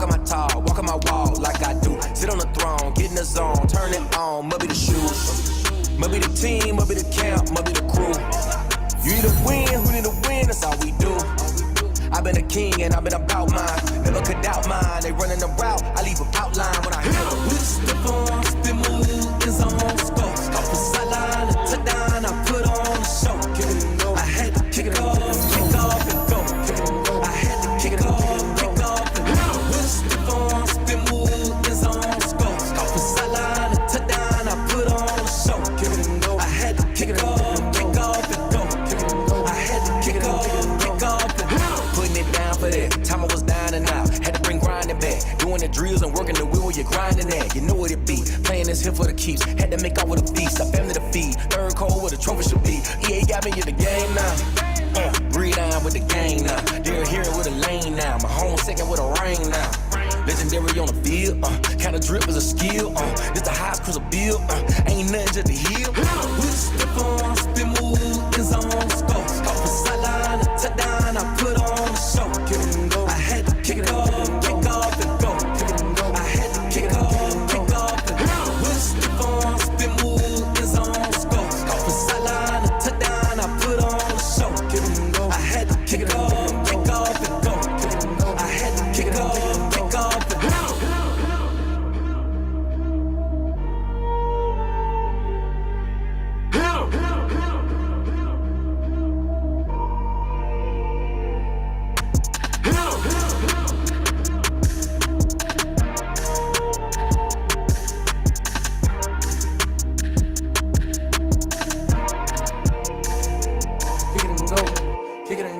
talking my talk, walking my walk like I do. Sit on the throne, get in the zone, turn it on, must be the shoes. Must be the team, must be the camp, must be the crew. You need to win, who need to win, that's all we do. I've been a king and I've been about mine. Never could doubt mine, they running the route, I leave them outline when I hear them. Step on, spin move, is on scope. Off the sideline, a touchdown, I put on the show. I had to kick it off and go. I had to kick it off and go. Step on, spin move, is on scope. Off the sideline, a touchdown, I put on the show. I had to kick it off and go. I had to kick it off and go. Putting it down for that, time I was down and out. Had to bring grinding back, doing the drills and working the wheel where you're grinding at. You know what it be, playing this here for the keeps. Had to make out with a feast, a family to feed. Third cold where the trophy should be. EA got me in the game now. Breathe on with the gang now. They're here with a lane now. My home second with a ring now. Legendary on the field, kind of drip is a skill. This the highest cruiser bill, ain't nothing just to heal. We step on, spin move, is on scope. Off the sideline, a touchdown, I put on the show. I had to kick it off, kick off and go. I had to kick it off, kick off and go. We step on, spin move, is on scope. Off the sideline, a touchdown, I put on the show. I had to kick it off, kick off and go. I had to kick it off, kick off and go.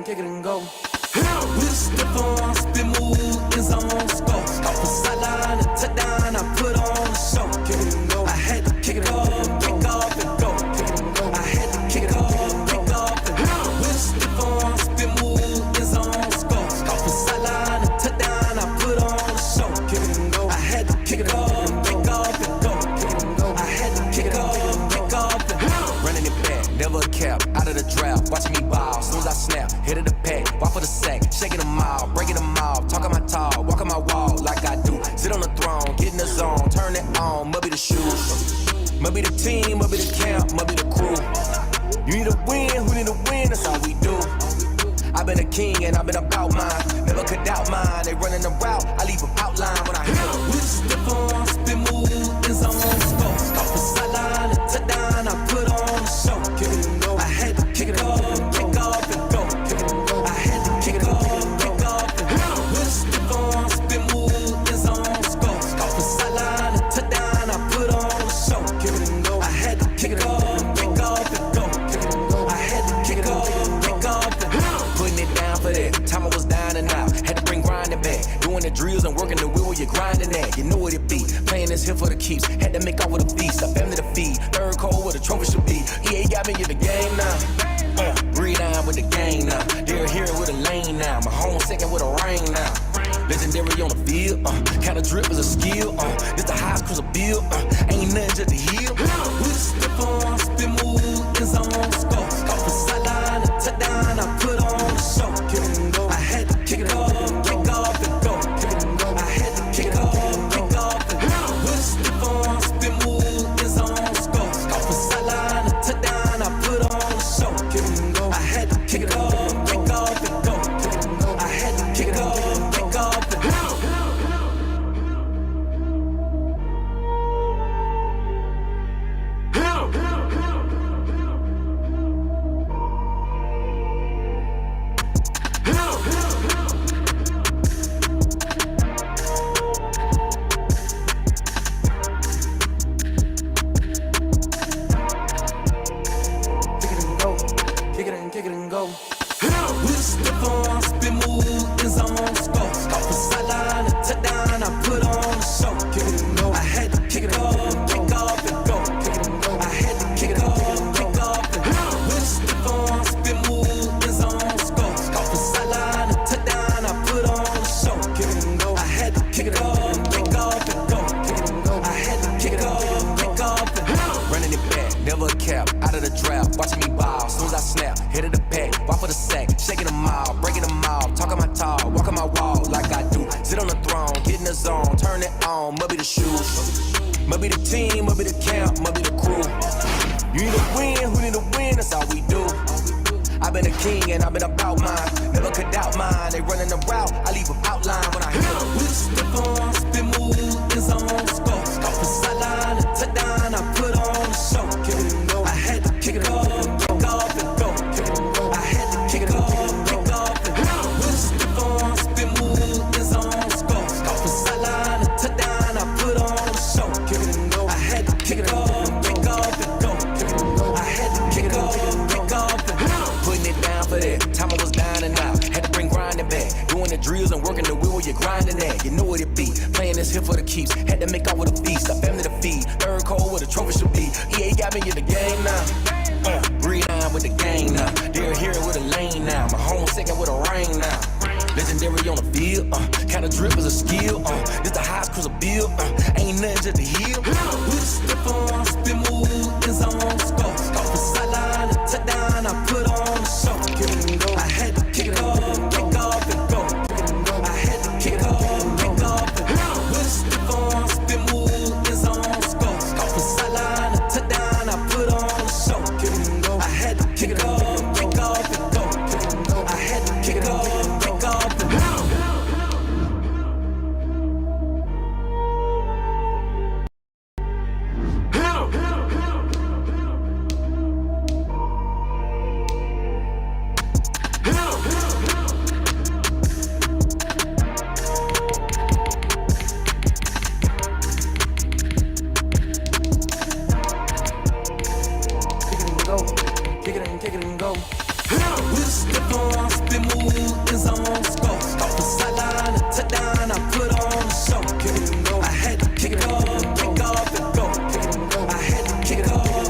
Kick it and go. We step on, spin move, is on scope. Off the sideline, a touchdown, I put on the show. I had to kick it off, kick off and go. I had to kick it off, kick off and go. We step on, spin move, is on scope. Off the sideline, a touchdown, I put on the show. I had to kick it off, kick off and go. I had to kick it off, kick off and go. Running it back, never a cap, out of the draft, watching me ball, soon as I snap, hit of the pack, walk for the sack, shaking them out, breaking them off, talking my talk, walking my walk like I do. Sit on the throne, get in the zone, turn it on, must be the shoes. Must be the team, must be the camp, must be the crew. You need to win, who need to win, that's all we do. I've been a king and I've been about mine. Never could doubt mine, they running the route, I leave them outline when I hear them. We step on, spin move, is on scope. Off the sideline, a touchdown, I put on the show. I had to kick it off, kick off and go. I had to kick it off, kick off and go. We step on, spin move, is on scope. Off the sideline, a touchdown, I put on the show. I had to kick it off, kick off and go. I had to kick it off, kick off and go. Putting it down for that, time I was down and out. Had to bring grinding back, doing the drills and working the wheel where you're grinding at. You know what it be, playing this here for the keeps. Had to make out with a feast, a family to feed. Third cold where the trophy should be. EA got me in the game now. Breathe on with the gang now. They're here with a lane now. My home second with a ring now. Legendary on the field, kind of drip is a skill. This the highest cruiser bill, ain't nothing just to heal. We step on, spin move, is on scope. Off the sideline, a touchdown, I put on the show. I had to kick it off, kick off and go. I had to kick it off, kick off and go. We step on, spin move, is on scope. Off the sideline, a touchdown, I put on the show. I had to kick it off, kick off and go. I had to kick it off, kick off and go. on the throne, get in the zone, turn it on, must be the shoes. Must be the team, must be the camp, must be the crew. You need to win, who need to win, that's all we do. I've been a king and I've been about mine. Never could doubt mine, they running the route, I leave them outline when I hit them. We step on, spin move, is on score. From sideline to touchdown, I put on the show. I had to kick it off, kick off and go. I had to kick it off, kick off and go. We step on, spin move, is on score. From sideline to touchdown, I put on the show. I had to kick it off, kick off and go. I had to kick it off, kick off and go. Putting it down for that, time I was down and out. Had to bring grinding back, doing the drills and working the wheel where you're grinding at. You know what it be, playing this here for the keeps. Had to make out with a feast, I family to feed. Third cold where the trophy should be. EA got me in the game now. Breathe on with the game now. They're here with a lane now. My home second with a rain now. Legendary on the field, kinda drip is a skill, this the highest cruiser bill, ain't nothing just to heal. We step on, spin move, is on score. From sideline to touchdown, I put on the show. I had to kick it off, kick off and go. I had to kick it off, kick off and go. We step on, spin move, is on score. From sideline to touchdown, I put on the show. I had to kick it off, kick off and go. I had to kick it off.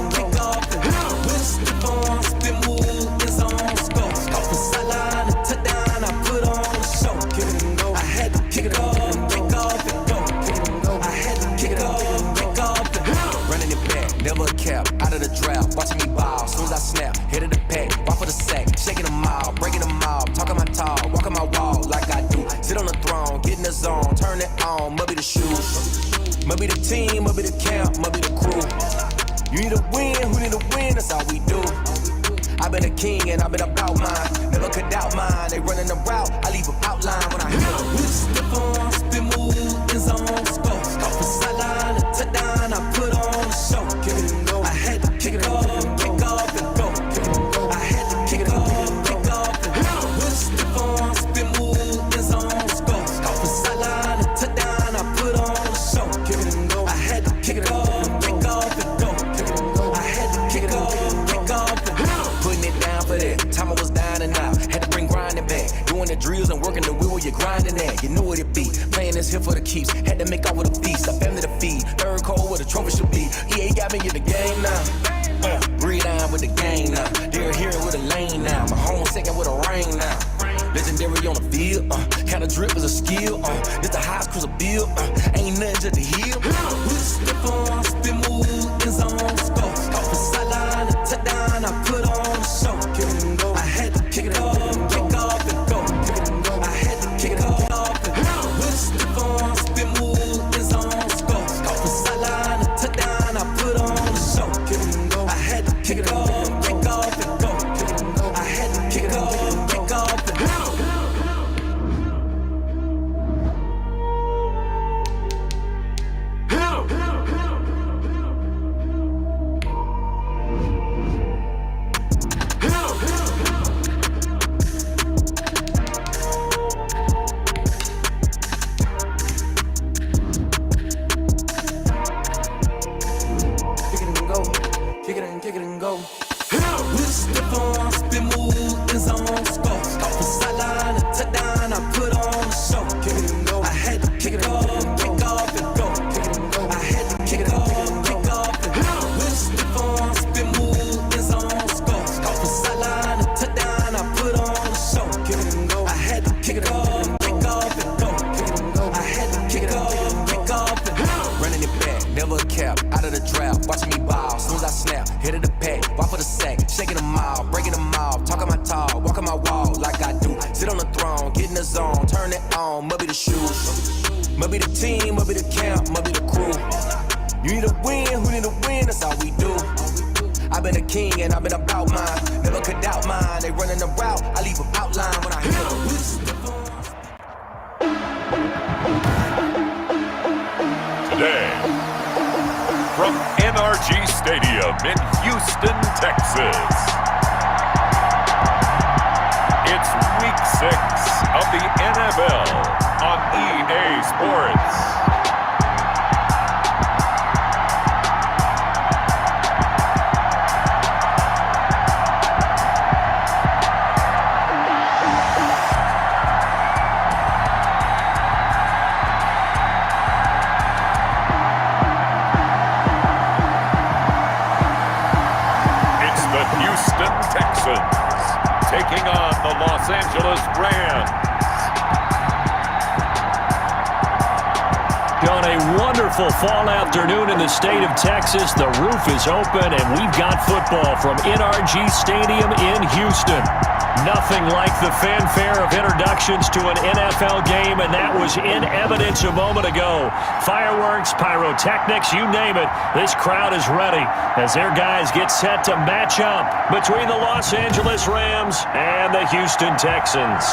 Sit on the throne, get in the zone, turn it on, must be the shoes. Maybe the team, maybe the camp, maybe the crew. You need a win, who need a win, that's all we do. I've been a king and I've been about mine. Never could doubt mine, they running the route, I leave them outline when I hit them. Today, from NRG Stadium in Houston, Texas, it's Week 6 of the NFL on EA Sports. Texans taking on the Los Angeles Rams. On a wonderful fall afternoon in the state of Texas, the roof is open and we've got football from NRG Stadium in Houston. Nothing like the fanfare of introductions to an NFL game, and that was in evidence a moment ago. Fireworks, pyrotechnics, you name it, this crowd is ready as their guys get set to match up between the Los Angeles Rams and the Houston Texans.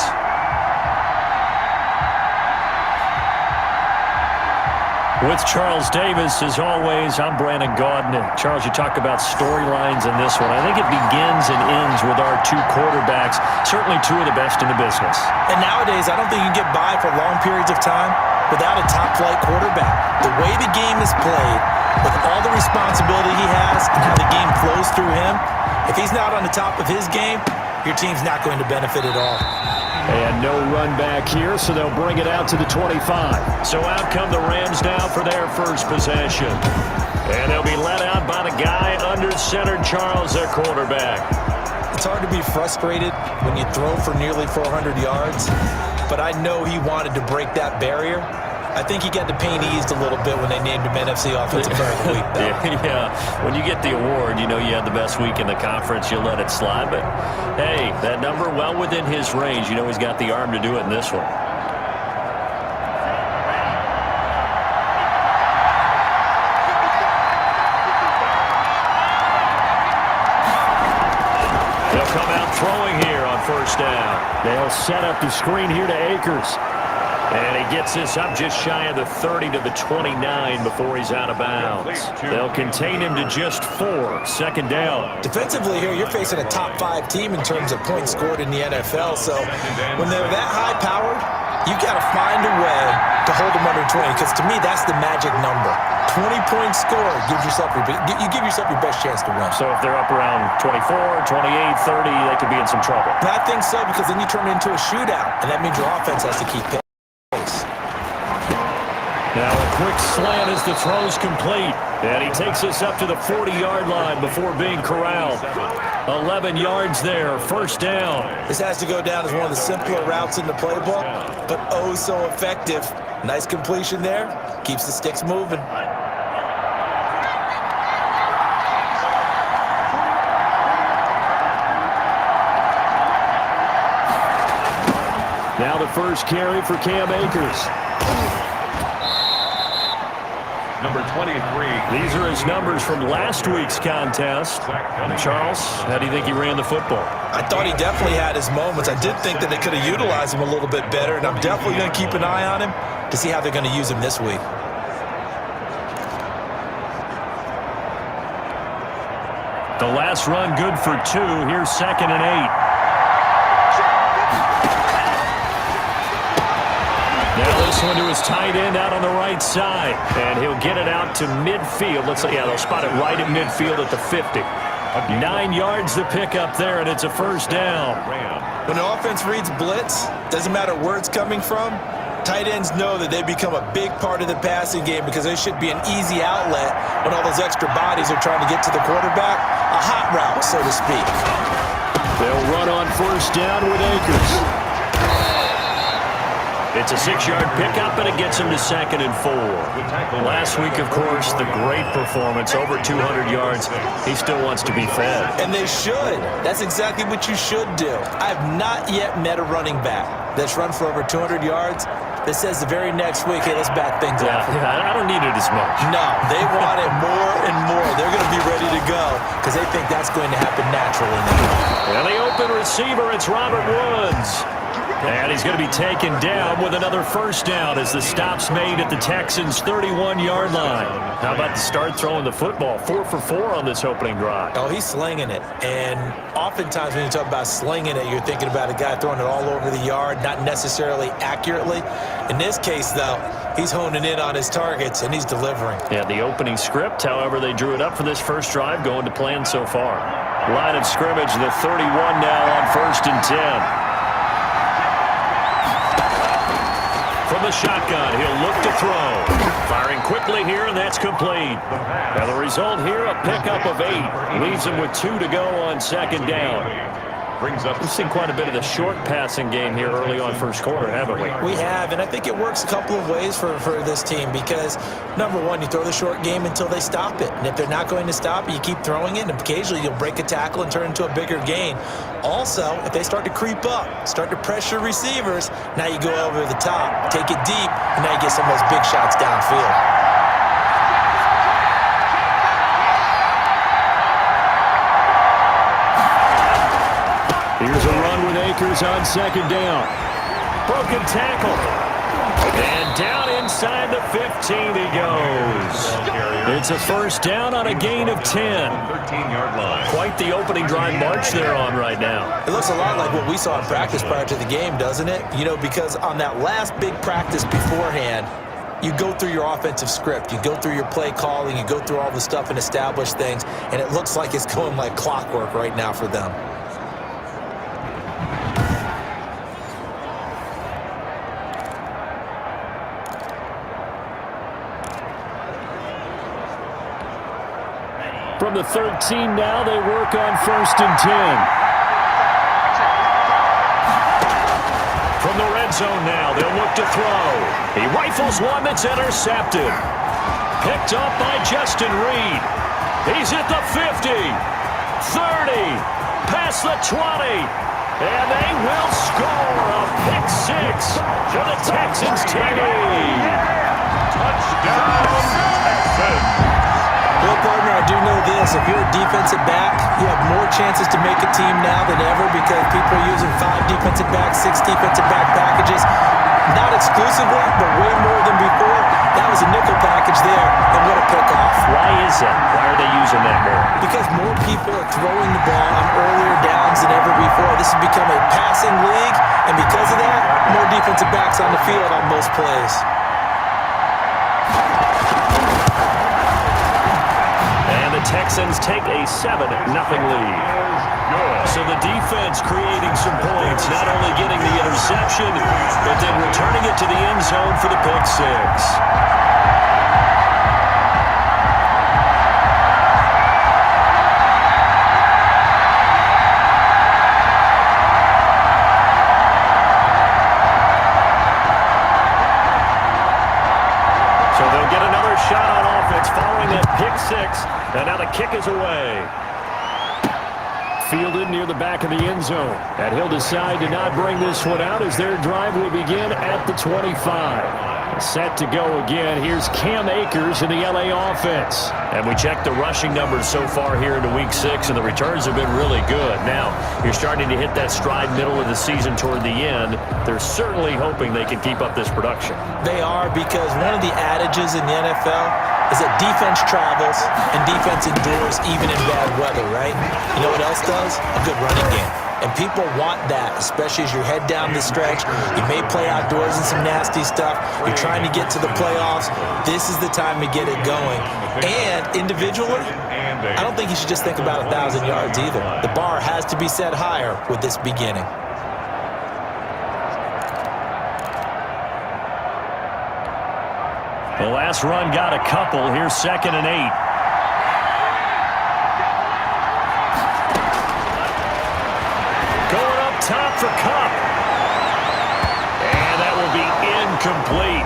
With Charles Davis, as always, I'm Brandon Gaudin. Charles, you talk about storylines in this one. I think it begins and ends with our two quarterbacks, certainly two of the best in the business. And nowadays, I don't think you can get by for long periods of time without a top-flight quarterback. The way the game is played, with all the responsibility he has and how the game flows through him, if he's not on the top of his game, your team's not going to benefit at all. And no run back here, so they'll bring it out to the 25. So out come the Rams now for their first possession. And they'll be let out by the guy under center, Charles, their quarterback. It's hard to be frustrated when you throw for nearly 400 yards, but I know he wanted to break that barrier. I think he got the pain eased a little bit when they named him NFC Offensive Player of the Week, though. Yeah, when you get the award, you know you had the best week in the conference, you'll let it slide. But, hey, that number well within his range. You know he's got the arm to do it in this one. They'll come out throwing here on first down. They'll set up the screen here to Akers. And he gets this up just shy of the 30 to the 29 before he's out of bounds. They'll contain him to just 4. Second down. Defensively here, you're facing a top-5 team in terms of points scored in the NFL. So when they're that high-powered, you've got to find a way to hold them under 20. Because to me, that's the magic number. 20 points scored gives yourself you give yourself your best chance to win. So if they're up around 24, 28, 30, they could be in some trouble. And I think so, because then you turn it into a shootout, and that means your offense has to keep pace. Now a quick slant as the throw's complete. And he takes us up to the 40-yard line before being corralled. 11 yards there, first down. This has to go down as one of the simpler routes in the playbook, but oh so effective. Nice completion there. Keeps the sticks moving. Now the first carry for Cam Akers. Number 23. These are his numbers from last week's contest. Charles, how do you think he ran the football? I thought he definitely had his moments. I did think that they could have utilized him a little bit better, and I'm definitely going to keep an eye on him to see how they're going to use him this week. The last run good for 2. Here's 2nd and 8. Now this one to his tight end out on the right side. And he'll get it out to midfield. Let's say, yeah, they'll spot it right at midfield at the 50. 9 yards to pick up there, and it's a first down. When an offense reads blitz, doesn't matter where it's coming from, tight ends know that they become a big part of the passing game because they should be an easy outlet when all those extra bodies are trying to get to the quarterback. A hot route, so to speak. They'll run on first down with Akers. It's a 6-yard pickup, and it gets him to 2nd and 4. Last week, of course, the great performance, over 200 yards. He still wants to be fed. And they should. That's exactly what you should do. I have not yet met a running back that's run for over 200 yards that says the very next week, hey, let's back things up. Yeah, I don't need it as much. No, they want it more and more. They're going to be ready to go because they think that's going to happen naturally now. And the open receiver, it's Robert Woods. And he's going to be taken down with another first down as the stop's made at the Texans' 31-yard line. How about to start throwing the football? 4 for 4 on this opening drive. Oh, he's slinging it. And oftentimes when you talk about slinging it, you're thinking about a guy throwing it all over the yard, not necessarily accurately. In this case, though, he's honing in on his targets, and he's delivering. Yeah, the opening script, however, they drew it up for this first drive, going to plan so far. Line of scrimmage, the 31 now on 1st and 10. From the shotgun, he'll look to throw. Firing quickly here, and that's complete. Now the result here, a pickup of 8. Leaves him with 2 to go on second down. We've seen quite a bit of the short passing game here early on first quarter, haven't we? We have, and I think it works a couple of ways for this team because, number one, you throw the short game until they stop it. And if they're not going to stop it, you keep throwing it, and occasionally you'll break a tackle and turn it into a bigger gain. Also, if they start to creep up, start to pressure receivers, now you go over the top, take it deep, and now you get some of those big shots downfield. Here's a run with Akers on second down. Broken tackle. And down inside the 15 he goes. It's a first down on a gain of 10. 13-yard line. Quite the opening drive march they're on right now. It looks a lot like what we saw in practice prior to the game, doesn't it? You know, because on that last big practice beforehand, you go through your offensive script, you go through your play calling, you go through all the stuff and establish things, and it looks like it's going like clockwork right now for them. From the 13 now, they work on 1st and 10. From the red zone now, they'll look to throw. He rifles one that's intercepted. Picked up by Justin Reed. He's at the 50, 30, past the 20, and they will score a pick 6 for the Texans team. Touchdown, Texans. Well, partner, I do know this. If you're a defensive back, you have more chances to make a team now than ever because people are using 5 defensive backs, 6 defensive back packages. Not exclusively, but way more than before. That was a nickel package there, and what a pickoff. Why is that? Why are they using that more? Because more people are throwing the ball on earlier downs than ever before. This has become a passing league, and because of that, more defensive backs on the field on most plays. The Texans take a 7-0 lead. So the defense creating some points, not only getting the interception, but then returning it to the end zone for the pick 6. Shot on offense following that pick 6, and now the kick is away. Fielded near the back of the end zone, and he'll decide to not bring this one out as their drive will begin at the 25. Set to go again. Here's Cam Akers in the LA offense. And we checked the rushing numbers so far here into week 6, and the returns have been really good. Now, you're starting to hit that stride middle of the season toward the end. They're certainly hoping they can keep up this production. They are, because one of the adages in the NFL is that defense travels and defense endures even in bad weather, right? You know what else does? A good running game. And people want that, especially as you head down the stretch. You may play outdoors in some nasty stuff. You're trying to get to the playoffs. This is the time to get it going. And individually, I don't think you should just think about 1,000 yards either. The bar has to be set higher with this beginning. The last run got a couple. Here's 2nd and 8. Top for Cup. And that will be incomplete.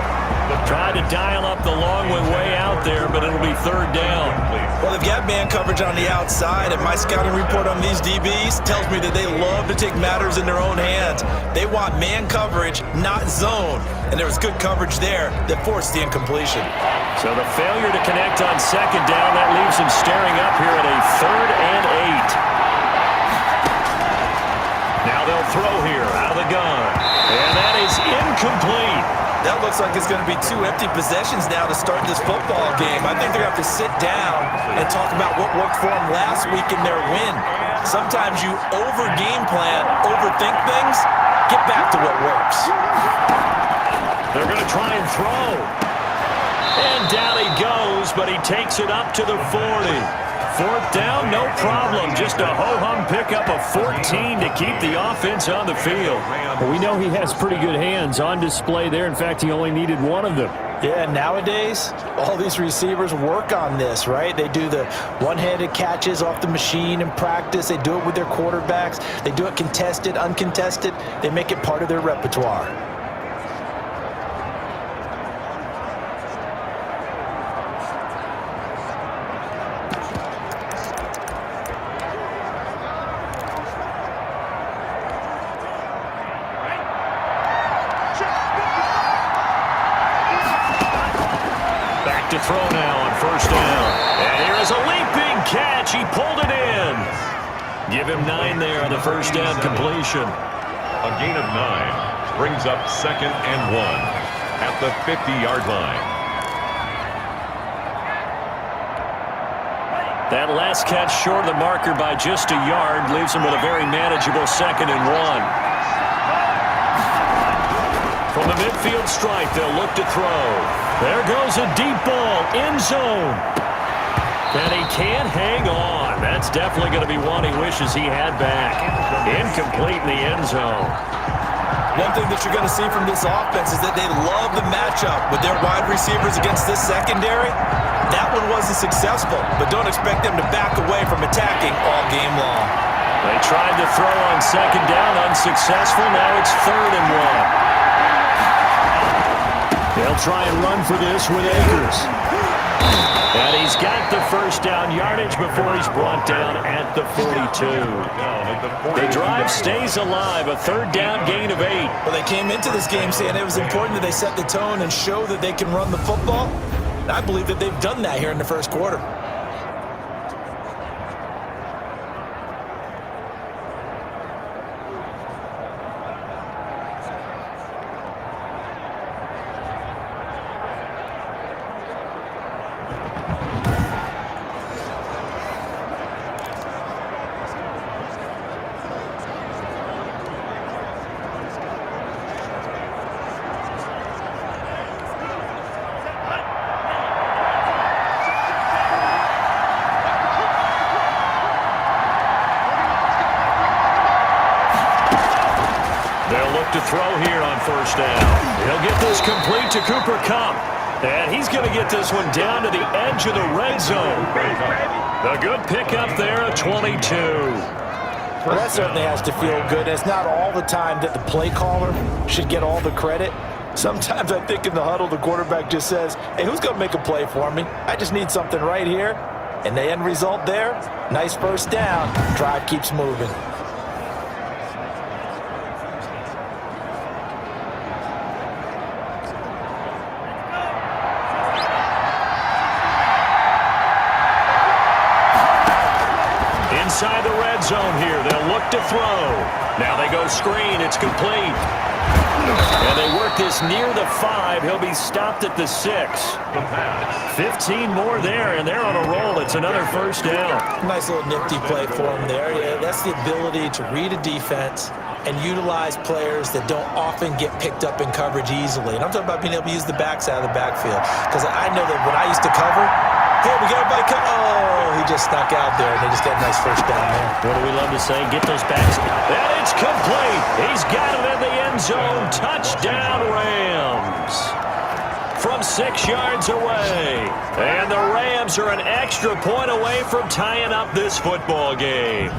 Tried to dial up the long way out there, but it'll be third down. Well, they've got man coverage on the outside, and my scouting report on these DBs tells me that they love to take matters in their own hands. They want man coverage, not zone. And there was good coverage there that forced the incompletion. So the failure to connect on second down, that leaves him staring up here at a 3rd and 8. Now they'll throw here out of the gun. And that is incomplete. That looks like it's going to be 2 empty possessions now to start this football game. I think they're going to have to sit down and talk about what worked for them last week in their win. Sometimes you over-game plan, overthink things, get back to what works. They're going to try and throw. And down he goes, but he takes it up to the 40. 4th down, no problem. Just a ho-hum pickup of 14 to keep the offense on the field. Well, we know he has pretty good hands on display there. In fact, he only needed one of them. Yeah, nowadays, all these receivers work on this, right? They do the one-handed catches off the machine in practice. They do it with their quarterbacks. They do it contested, uncontested. They make it part of their repertoire. To throw now on 1st down. And here is a leaping catch. He pulled it in. Give him 9 there on the 1st down completion. A gain of 9 brings up 2nd and 1 at the 50-yard line. That last catch short of the marker by just a yard leaves him with a very manageable 2nd and 1. From the midfield stripe, they'll look to throw. There goes a deep ball, end zone. And he can't hang on. That's definitely going to be one he wishes he had back. Incomplete in the end zone. One thing that you're going to see from this offense is that they love the matchup with their wide receivers against this secondary. That one wasn't successful, but don't expect them to back away from attacking all game long. They tried to throw on 2nd down, unsuccessful. Now it's 3rd and 1. They'll try and run for this with Akers. And he's got the 1st down yardage before he's brought down at the 42. The drive stays alive, a 3rd down gain of 8. Well, they came into this game saying it was important that they set the tone and show that they can run the football. And I believe that they've done that here in the 1st quarter. To throw here on 1st down. He'll get this complete to Cooper Kupp. And he's going to get this one down to the edge of the red zone. A good pickup there at 22. Well, that certainly has to feel good. It's not all the time that the play caller should get all the credit. Sometimes I think in the huddle, the quarterback just says, hey, who's going to make a play for me? I just need something right here. And the end result there, nice 1st down. Drive keeps moving. Inside the red zone here, they'll look to throw. Now they go screen, it's complete. And they work this near the 5. He'll be stopped at the 6. 15 more there, and they're on a roll. It's another 1st down. Nice little nifty play for him there. Yeah, that's the ability to read a defense and utilize players that don't often get picked up in coverage easily. And I'm talking about being able to use the backside of the backfield. Because I know that when I used to cover, hey, we got everybody come. Oh, he just snuck out there, and they just got a nice 1st down there. What do we love to say? Get those backs. And it's complete. He's got it in the end zone. Touchdown, Rams. From 6 yards away. And the Rams are an extra point away from tying up this football game.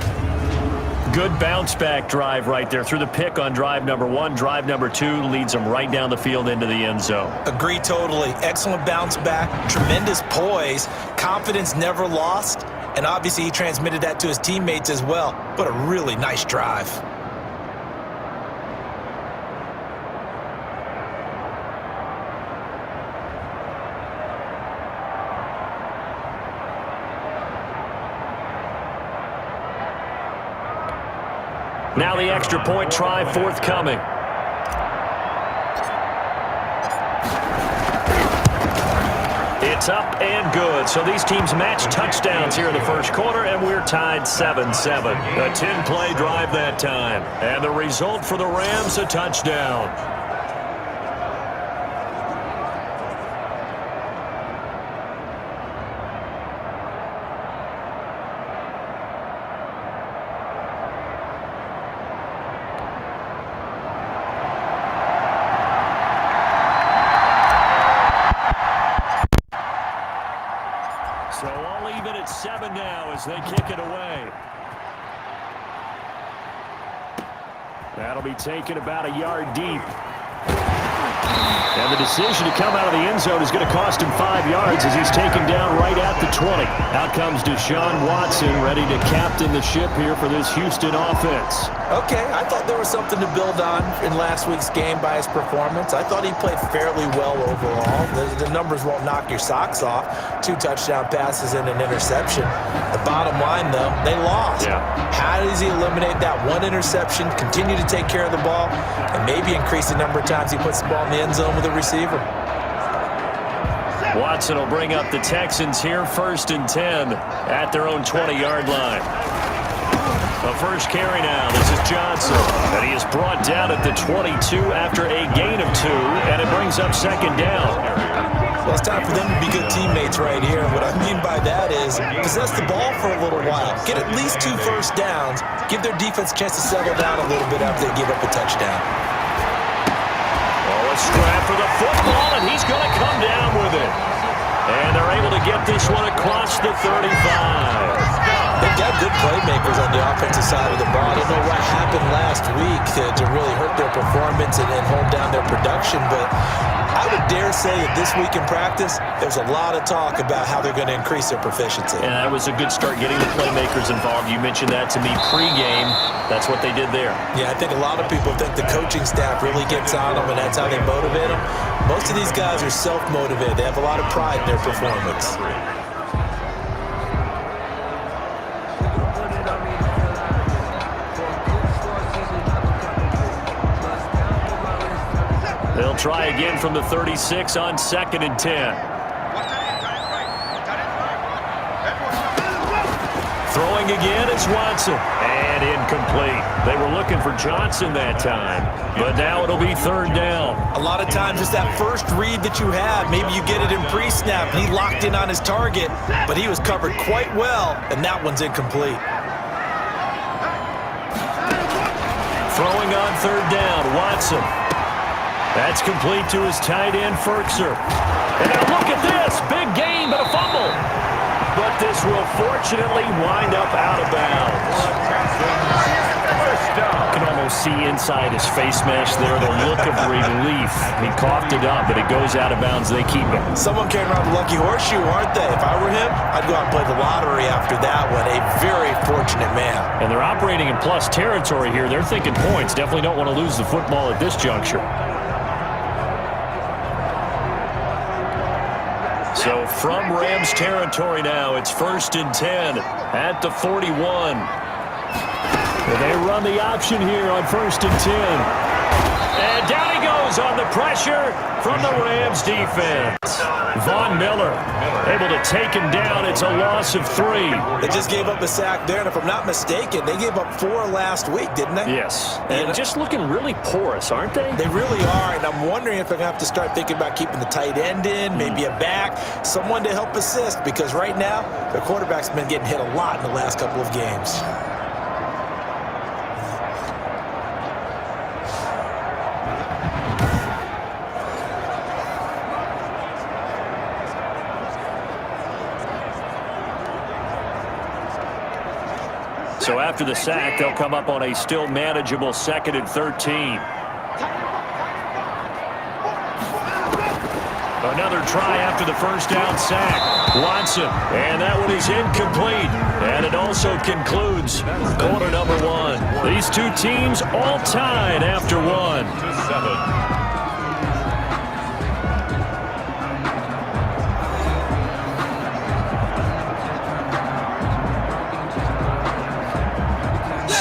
Good bounce-back drive right there. Through the pick on drive number 1. Drive number 2 leads them right down the field into the end zone. Agree totally. Excellent bounce back, tremendous poise, confidence never lost, and obviously he transmitted that to his teammates as well. But a really nice drive. Now the extra point try forthcoming. It's up and good. So these teams match touchdowns here in the first quarter, and we're tied 7-7. A 10-play drive that time. And the result for the Rams, a touchdown. So all even at 7 now as they kick it away. That'll be taken about a yard deep. And the decision to come out of the end zone is going to cost him 5 yards as he's taken down right at the 20. Out comes Deshaun Watson, ready to captain the ship here for this Houston offense. Okay, I thought there was something to build on in last week's game by his performance. I thought he played fairly well overall. The numbers won't knock your socks off. 2 touchdown passes and an interception. The bottom line, though, they lost. Yeah. How does he eliminate that 1 interception, continue to take care of the ball, and maybe increase the number of times he puts the ball in the end zone with a receiver? Watson will bring up the Texans here, 1st and 10 at their own 20-yard line. The first carry now. This is Johnson. And he is brought down at the 22 after a gain of 2, and it brings up 2nd down. Well, it's time for them to be good teammates right here. What I mean by that is possess the ball for a little while. Get at least 2 first downs. Give their defense a chance to settle down a little bit after they give up a touchdown. Oh, a strap for the football, and he's going to come down with it. And they're able to get this one across the 35. They've got good playmakers on the offensive side of the ball. I don't know what happened last week to really hurt their performance and hold down their production, but I would dare say that this week in practice, there's a lot of talk about how they're going to increase their proficiency. And that was a good start getting the playmakers involved. You mentioned that to me pregame. That's what they did there. Yeah, I think a lot of people think the coaching staff really gets on them, and that's how they motivate them. Most of these guys are self-motivated. They have a lot of pride in their performance. They'll try again from the 36 on 2nd and 10. Throwing again, it's Watson. And incomplete. They were looking for Johnson that time, but now it'll be 3rd down. A lot of times it's that first read that you have. Maybe you get it in pre-snap, and he locked in on his target, but he was covered quite well, and that one's incomplete. Throwing on 3rd down, Watson. That's complete to his tight end, Ferkser. And now look at this. Big gain, but a fumble. But this will fortunately wind up out of bounds. You can almost see inside his face mesh there the look of relief. He coughed it up, but it goes out of bounds. They keep it. Someone came around the lucky horseshoe, aren't they? If I were him, I'd go out and play the lottery after that one. A very fortunate man. And they're operating in plus territory here. They're thinking points. Definitely don't want to lose the football at this juncture. So from Rams territory now, it's 1st and 10 at the 41. And they run the option here on 1st and 10. And down he goes on the pressure from the Rams defense. Von Miller able to take him down. It's a loss of 3. They just gave up a sack there, and if I'm not mistaken, they gave up 4 last week, didn't they? Yes. And just looking really porous, aren't they? They really are, and I'm wondering if they're going to have to start thinking about keeping the tight end in, maybe a back, someone to help assist, because right now, their quarterback's been getting hit a lot in the last couple of games. So after the sack, they'll come up on a still manageable 2nd and 13. Another try after the first down sack. Watson, and that one is incomplete. And it also concludes quarter number 1. These two teams all tied after 1.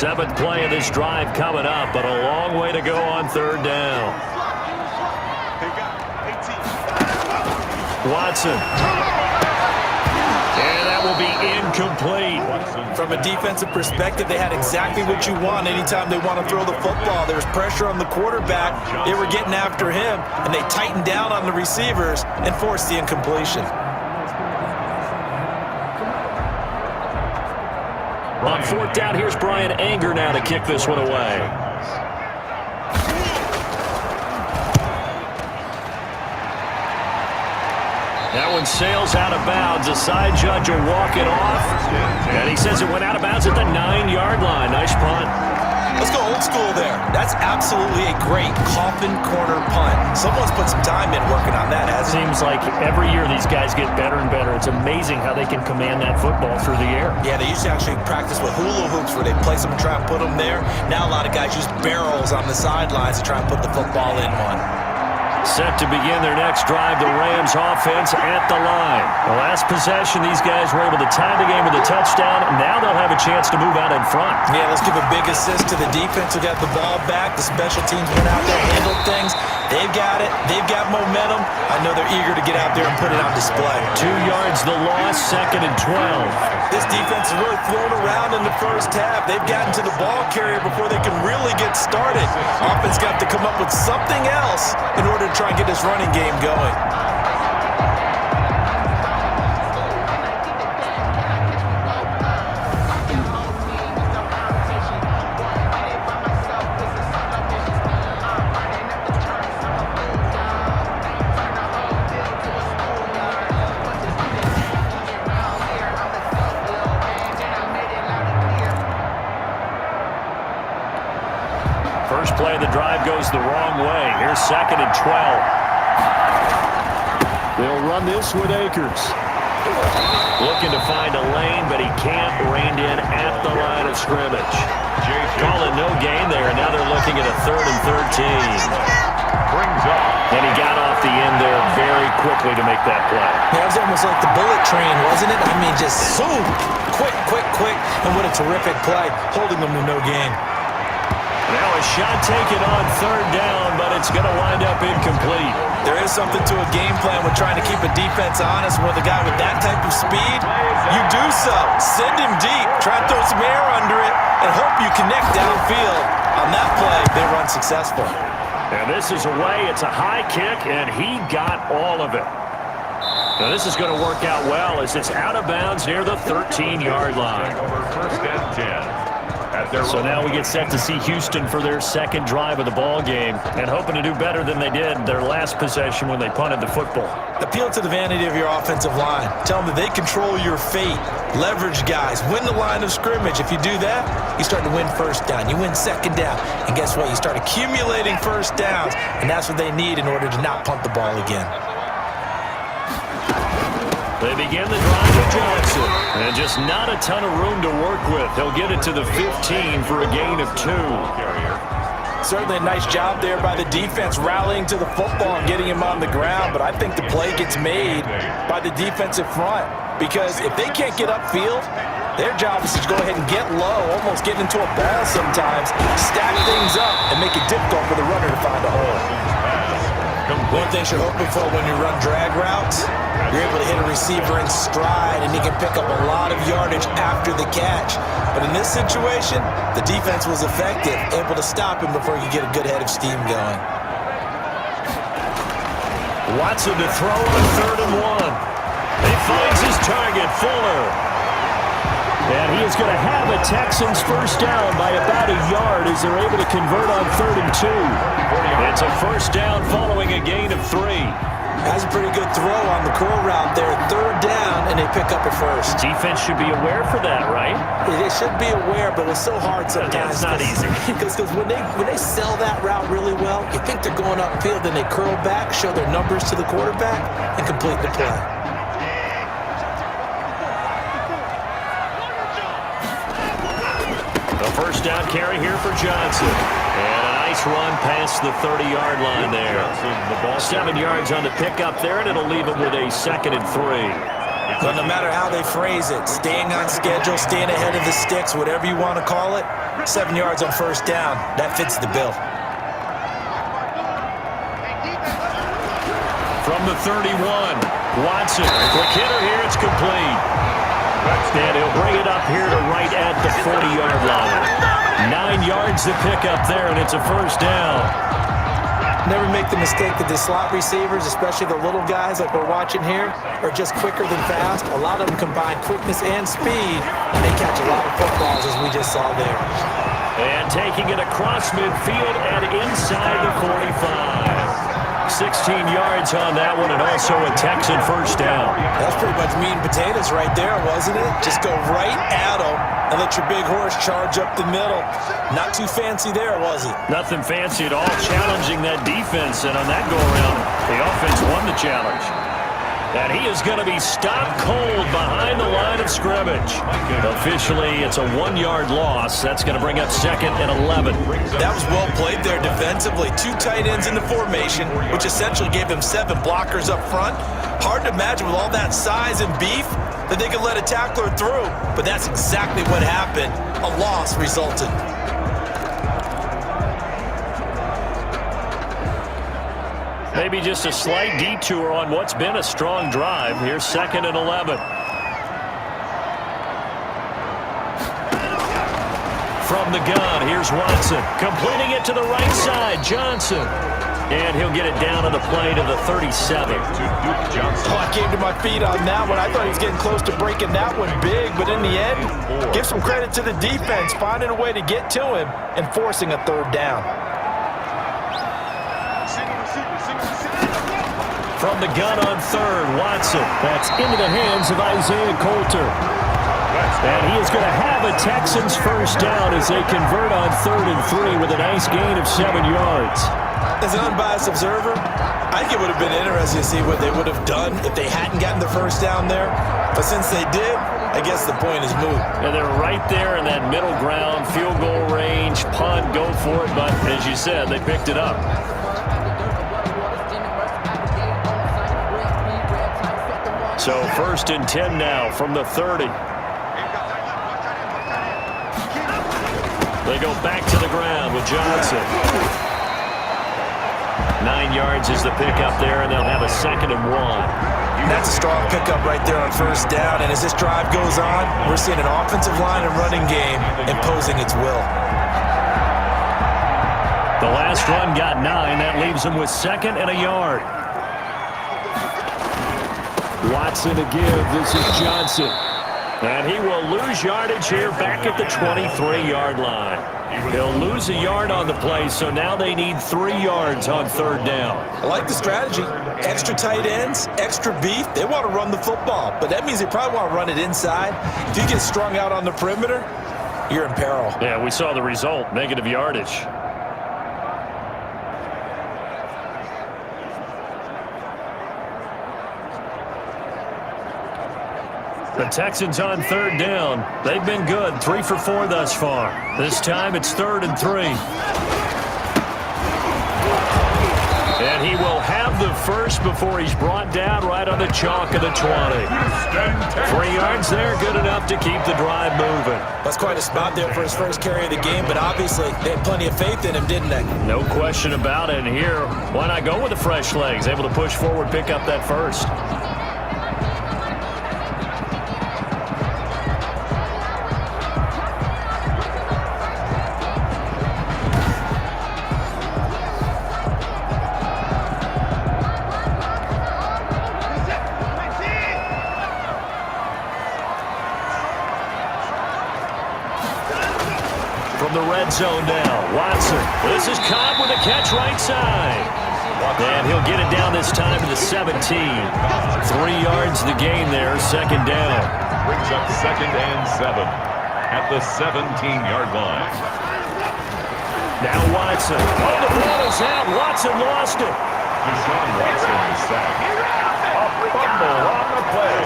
7th play of this drive coming up, but a long way to go on 3rd down. Watson. And that will be incomplete. From a defensive perspective, they had exactly what you want anytime they want to throw the football. There was pressure on the quarterback. They were getting after him, and they tightened down on the receivers and forced the incompletion. On 4th down, here's Brian Anger now to kick this one away. That one sails out of bounds. The side judge will walk it off. And he says it went out of bounds at the 9-yard line. Nice punt. Let's go old school there. That's absolutely a great coffin corner punt. Someone's put some time in working on that, hasn't it? Seems like every year these guys get better and better. It's amazing how they can command that football through the air. Yeah, they used to actually practice with hula hoops where they place them and try and put them there. Now a lot of guys use barrels on the sidelines to try and put the football in one. Set to begin their next drive, the Rams offense at the line. The last possession, these guys were able to tie the game with a touchdown. Now they'll have a chance to move out in front. Yeah, let's give a big assist to the defense who got the ball back. The special teams went out there, handled things. They've got it. They've got momentum. I know they're eager to get out there and put it on display. 2 yards the loss, 2nd and 12. This defense is really thrown around in the first half. They've gotten to the ball carrier before they can really get started. Offense got to come up with something else in order to try and get this running game going. First play of the drive goes the wrong way. Here's 2nd and 12. They'll run this with Akers. Looking to find a lane, but he can't. Reined in at the line of scrimmage. Calling no gain there, and now they're looking at a 3rd and 13. Brings up. And he got off the end there very quickly to make that play. Yeah, it was almost like the bullet train, wasn't it? I mean, just zoom, quick, and what a terrific play, holding them to no gain. Now a shot taken on 3rd down, but it's going to wind up incomplete. There is something to a game plan with trying to keep a defense honest. With a guy with that type of speed, you do so. Send him deep, try and throw some air under it, and hope you connect downfield. On that play, they run successful. And this is away. It's a high kick, and he got all of it. Now this is going to work out well as it's out of bounds near the 13-yard line. First and 10. So now we get set to see Houston for their 2nd drive of the ball game, and hoping to do better than they did their last possession when they punted the football. Appeal to the vanity of your offensive line. Tell them that they control your fate. Leverage guys. Win the line of scrimmage. If you do that, you start to win 1st down. You win 2nd down. And guess what? You start accumulating 1st downs, and that's what they need in order to not punt the ball again. They begin the drive with Johnson. And just not a ton of room to work with. He'll get it to the 15 for a gain of 2. Certainly a nice job there by the defense rallying to the football and getting him on the ground. But I think the play gets made by the defensive front. Because if they can't get upfield, their job is to go ahead and get low, almost get into a ball sometimes, stack things up, and make it difficult for the runner to find a hole. One thing you're hoping for when you run drag routes, you're able to hit a receiver in stride, and he can pick up a lot of yardage after the catch. But in this situation, the defense was effective, able to stop him before he could get a good head of steam going. Watson to throw on 3rd and 1. He finds his target, Fuller. And he is going to have a Texans 1st down by about a yard as they're able to convert on 3rd and 2. It's a 1st down following a gain of 3. That's a pretty good throw on the curl route there. Third down, and they pick up a first. Defense should be aware for that, right? They should be aware, but it's so hard sometimes. Yeah, it's not easy. Because when they sell that route really well, you think they're going upfield, then they curl back, show their numbers to the quarterback, and complete the play. The first down carry here for Johnson. And a nice run past the 30-yard line there. 7 yards on the pickup there, and it'll leave him with a 2nd and 3. But no matter how they phrase it, staying on schedule, staying ahead of the sticks, whatever you want to call it, 7 yards on first down, that fits the bill. From the 31, Watson. Quick hitter here, it's complete. And he'll bring it up here to right at the 40-yard line. 9 yards to pick up there, and it's a first down. Never make the mistake that the slot receivers, especially the little guys like we're watching here, are just quicker than fast. A lot of them combine quickness and speed, and they catch a lot of footballs, as we just saw there. And taking it across midfield and inside the 45. 16 yards on that one, and also a Texan first down. That's pretty much meat and potatoes right there, wasn't it? Just go right at them and let your big horse charge up the middle. Not too fancy there, was it? Nothing fancy at all, challenging that defense, and on that go-around, the offense won the challenge. And he is going to be stopped cold behind the line of scrimmage. Officially, it's a 1-yard loss. That's going to bring up 2nd and 11. That was well played there defensively. 2 tight ends in the formation, which essentially gave them 7 blockers up front. Hard to imagine with all that size and beef that they could let a tackler through. But that's exactly what happened. A loss resulted. Maybe just a slight detour on what's been a strong drive. Here's 2nd and 11. From the gun, here's Watson. Completing it to the right side, Johnson. And he'll get it down to the play to the 37. Oh, I came to my feet on that one. I thought he was getting close to breaking that one big, but in the end, give some credit to the defense, finding a way to get to him and forcing a 3rd down. From the gun on 3rd, Watson. That's into the hands of Isaiah Coulter. And he is going to have a Texans first down as they convert on 3rd and 3 with a nice gain of 7 yards. As an unbiased observer, I think it would have been interesting to see what they would have done if they hadn't gotten the first down there. But since they did, I guess the point is moot. And they're right there in that middle ground, field goal range, punt, go for it. But as you said, they picked it up. So 1st and 10 now from the 30. They go back to the ground with Johnson. 9 yards is the pickup there, and they'll have a 2nd and 1. That's a strong pickup right there on first down. And as this drive goes on, we're seeing an offensive line and running game imposing its will. The last run got 9. That leaves them with 2nd and a yard. Watson to give. This is Johnson. And he will lose yardage here back at the 23-yard line. He'll lose a yard on the play, so now they need 3 yards on 3rd down. I like the strategy. Extra tight ends, extra beef. They want to run the football, but that means they probably want to run it inside. If you get strung out on the perimeter, you're in peril. Yeah, we saw the result, negative yardage. The Texans on 3rd down. They've been good, 3 for 4 thus far. This time it's 3rd and 3. And he will have the first before he's brought down right on the chalk of the 20. 3 yards there, good enough to keep the drive moving. That's quite a spot there for his first carry of the game, but obviously they had plenty of faith in him, didn't they? No question about it. And here, why not go with the fresh legs? Able to push forward, pick up that first. From the red zone now, Watson. This is caught with a catch right side. And he'll get it down this time to the 17. 3 yards the gain there, second down. Brings up 2nd and 7 at the 17-yard line. Now Watson. Oh, the ball is out. Watson lost it. Deshaun Watson is sacked. A fumble on the play.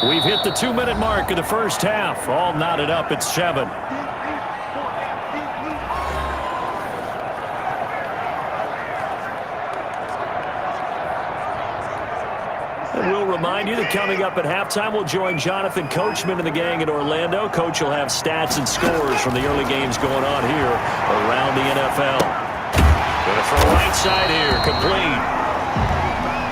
We've hit the 2-minute mark of the first half. All knotted up at 7. And we'll remind you that coming up at halftime, we'll join Jonathan Coachman and the gang in Orlando. Coach will have stats and scores from the early games going on here around the NFL. Gonna throw right side here, complete.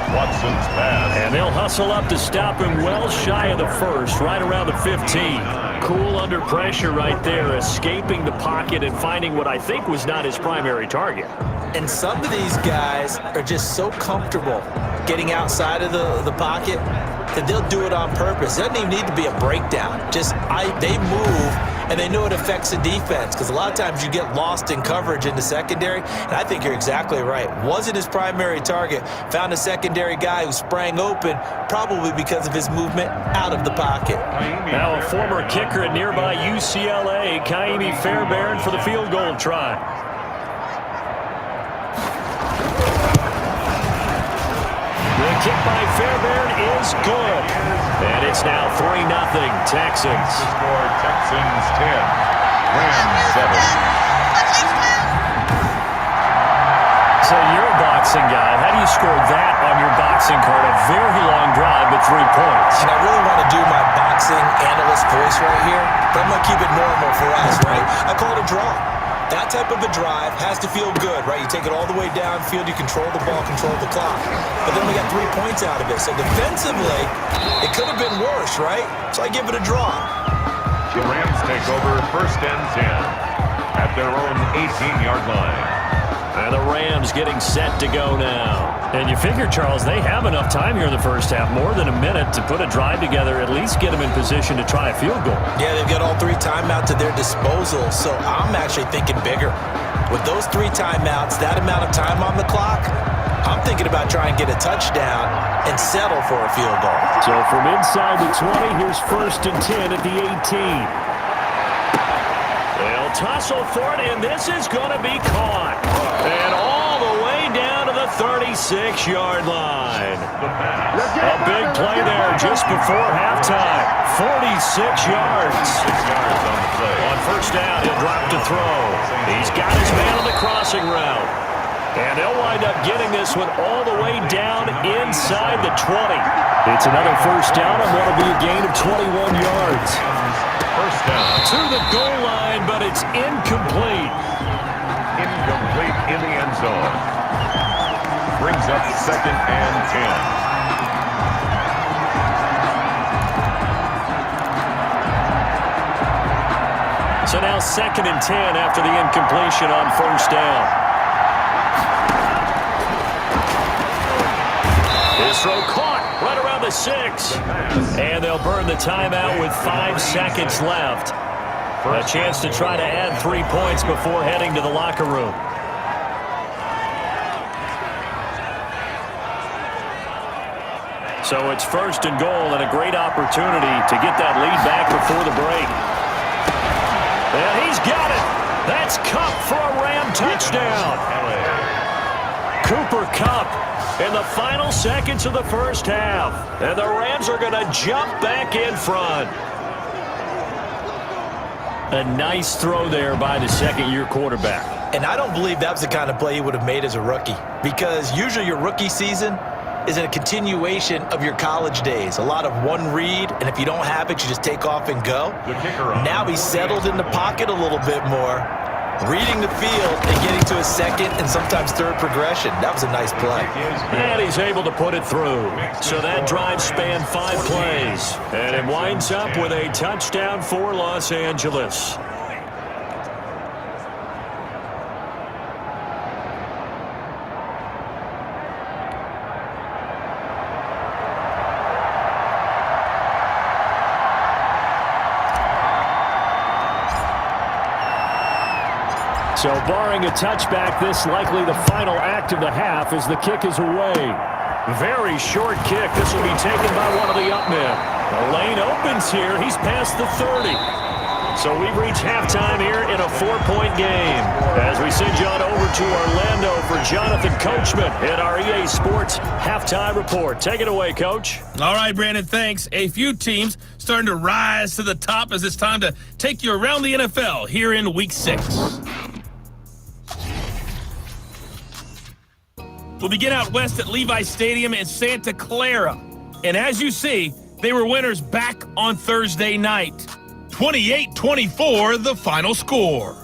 Watson's pass. And they'll hustle up to stop him well shy of the first, right around the 15. Cool under pressure right there, escaping the pocket and finding what I think was not his primary target. And some of these guys are just so comfortable getting outside of the pocket that they'll do it on purpose. It doesn't even need to be a breakdown. They move, and they know it affects the defense because a lot of times you get lost in coverage in the secondary, and I think you're exactly right. Wasn't his primary target. Found a secondary guy who sprang open, probably because of his movement out of the pocket. Now a former kicker at nearby UCLA, Kaimi Fairbairn for the field goal try. The kick by Fairbairn is good. And it's now 3-0 Texans. Score Texans 10, Rams 7. So you're a boxing guy. How do you score that on your boxing card? A very long drive, but 3 points. And I really want to do my boxing analyst voice right here, but I'm going to keep it normal for us, right? I call it a draw. That type of a drive has to feel good, right? You take it all the way downfield, you control the ball, control the clock. But then we got 3 points out of it. So defensively, it could have been worse, right? So I give it a draw. The Rams take over 1st and 10 at their own 18-yard line. And the Rams getting set to go now. And you figure, Charles, they have enough time here in the first half, more than a minute, to put a drive together, at least get them in position to try a field goal. Yeah, they've got all 3 timeouts at their disposal, so I'm actually thinking bigger. With those 3 timeouts, that amount of time on the clock, I'm thinking about trying to get a touchdown and settle for a field goal. So from inside the 20, here's 1st and 10 at the 18. They'll tussle for it, and this is going to be caught. And all the way down to the 36-yard line. A big play there just before halftime. 46 yards. 6 yards on the play. On 1st down, he'll drop to throw. He's got his man on the crossing route. And they'll wind up getting this one all the way down inside the 20. It's another 1st down on what will be a gain of 21 yards. 1st down. To the goal line, but it's incomplete. Incomplete in the end zone. Brings up 2nd and 10. So now 2nd and 10 after the incompletion on 1st down. This throw caught right around the 6. And they'll burn the timeout with 5 seconds left. A chance to try to add 3 points before heading to the locker room. So it's 1st and goal and a great opportunity to get that lead back before the break. And he's got it. That's Kupp for a Ram touchdown. Cooper Kupp in the final seconds of the first half. And the Rams are going to jump back in front. A nice throw there by the 2nd-year quarterback. And I don't believe that was the kind of play he would have made as a rookie, because usually your rookie season is a continuation of your college days. A lot of one read, and if you don't have it, you just take off and go. Now he's settled in the pocket a little bit more, Reading the field and getting to a second and sometimes third progression. That was a nice play. And he's able to put it through. So that drive spanned 5 plays. And it winds up with a touchdown for Los Angeles. So barring a touchback, this likely the final act of the half as the kick is away. Very short kick. This will be taken by one of the up men. The lane opens here. He's past the 30. So we've reached halftime here in a 4-point game. As we send you on over to Orlando for Jonathan Coachman in our EA Sports Halftime Report. Take it away, Coach. All right, Brandon, thanks. A few teams starting to rise to the top as it's time to take you around the NFL here in Week 6. We'll begin out west at Levi Stadium in Santa Clara. And as you see, they were winners back on Thursday night. 28-24, the final score.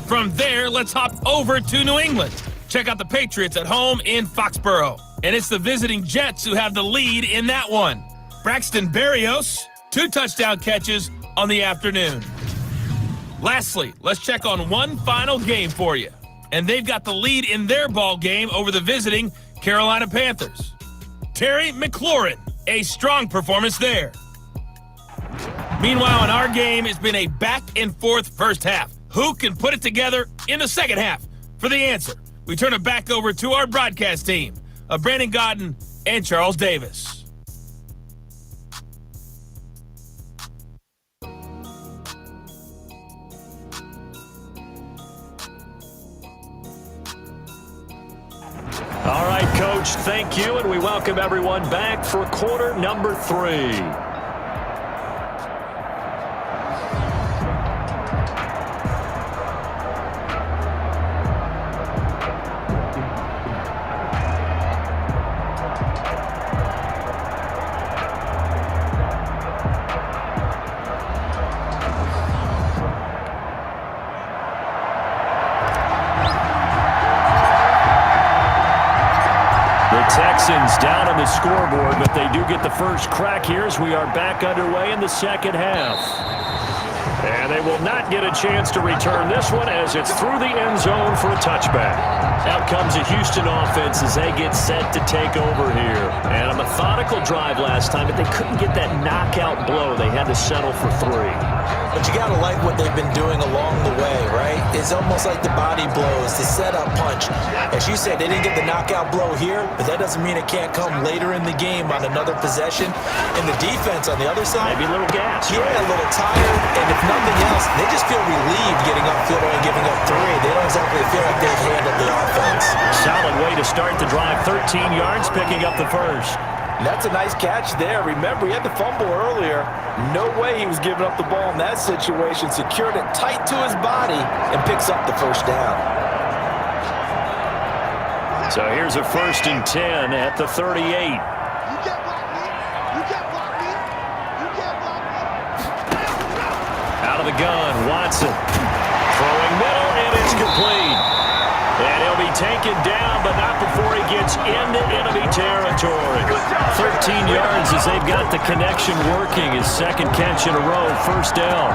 From there, let's hop over to New England. Check out the Patriots at home in Foxborough. And it's the visiting Jets who have the lead in that one. Braxton Berrios, 2 touchdown catches on the afternoon. Lastly, let's check on one final game for you. And they've got the lead in their ball game over the visiting Carolina Panthers. Terry McLaurin, a strong performance there. Meanwhile, in our game, it's been a back-and-forth first half. Who can put it together in the second half? For the answer, we turn it back over to our broadcast team of Brandon Godden and Charles Davis. All right, Coach, thank you, and we welcome everyone back for quarter number 3. Texans down on the scoreboard, but they do get the first crack here as we are back underway in the second half. And they will not get a chance to return this one as it's through the end zone for a touchback. Out comes the Houston offense as they get set to take over here. And a methodical drive last time, but they couldn't get that knockout blow. They had to settle for 3. But you got to like what they've been doing along the way, right? It's almost like the body blows, the setup punch. As you said, they didn't get the knockout blow here, but that doesn't mean it can't come later in the game on another possession. And the defense on the other side, maybe a little gas. Yeah, a little tired. And if nothing else, they just feel relieved getting upfield and giving up 3. They don't exactly feel like they've handled the offense. Solid way to start the drive. 13 yards, picking up the first. That's a nice catch there. Remember, he had the fumble earlier. No way he was giving up the ball in that situation. Secured it tight to his body and picks up the first down. So here's a 1st and 10 at the 38. Out of the gun, Watson. Throwing middle, and it's complete. And he'll be taken down, but not before he gets into enemy territory. 13 yards as they've got the connection working. His second catch in a row, first down.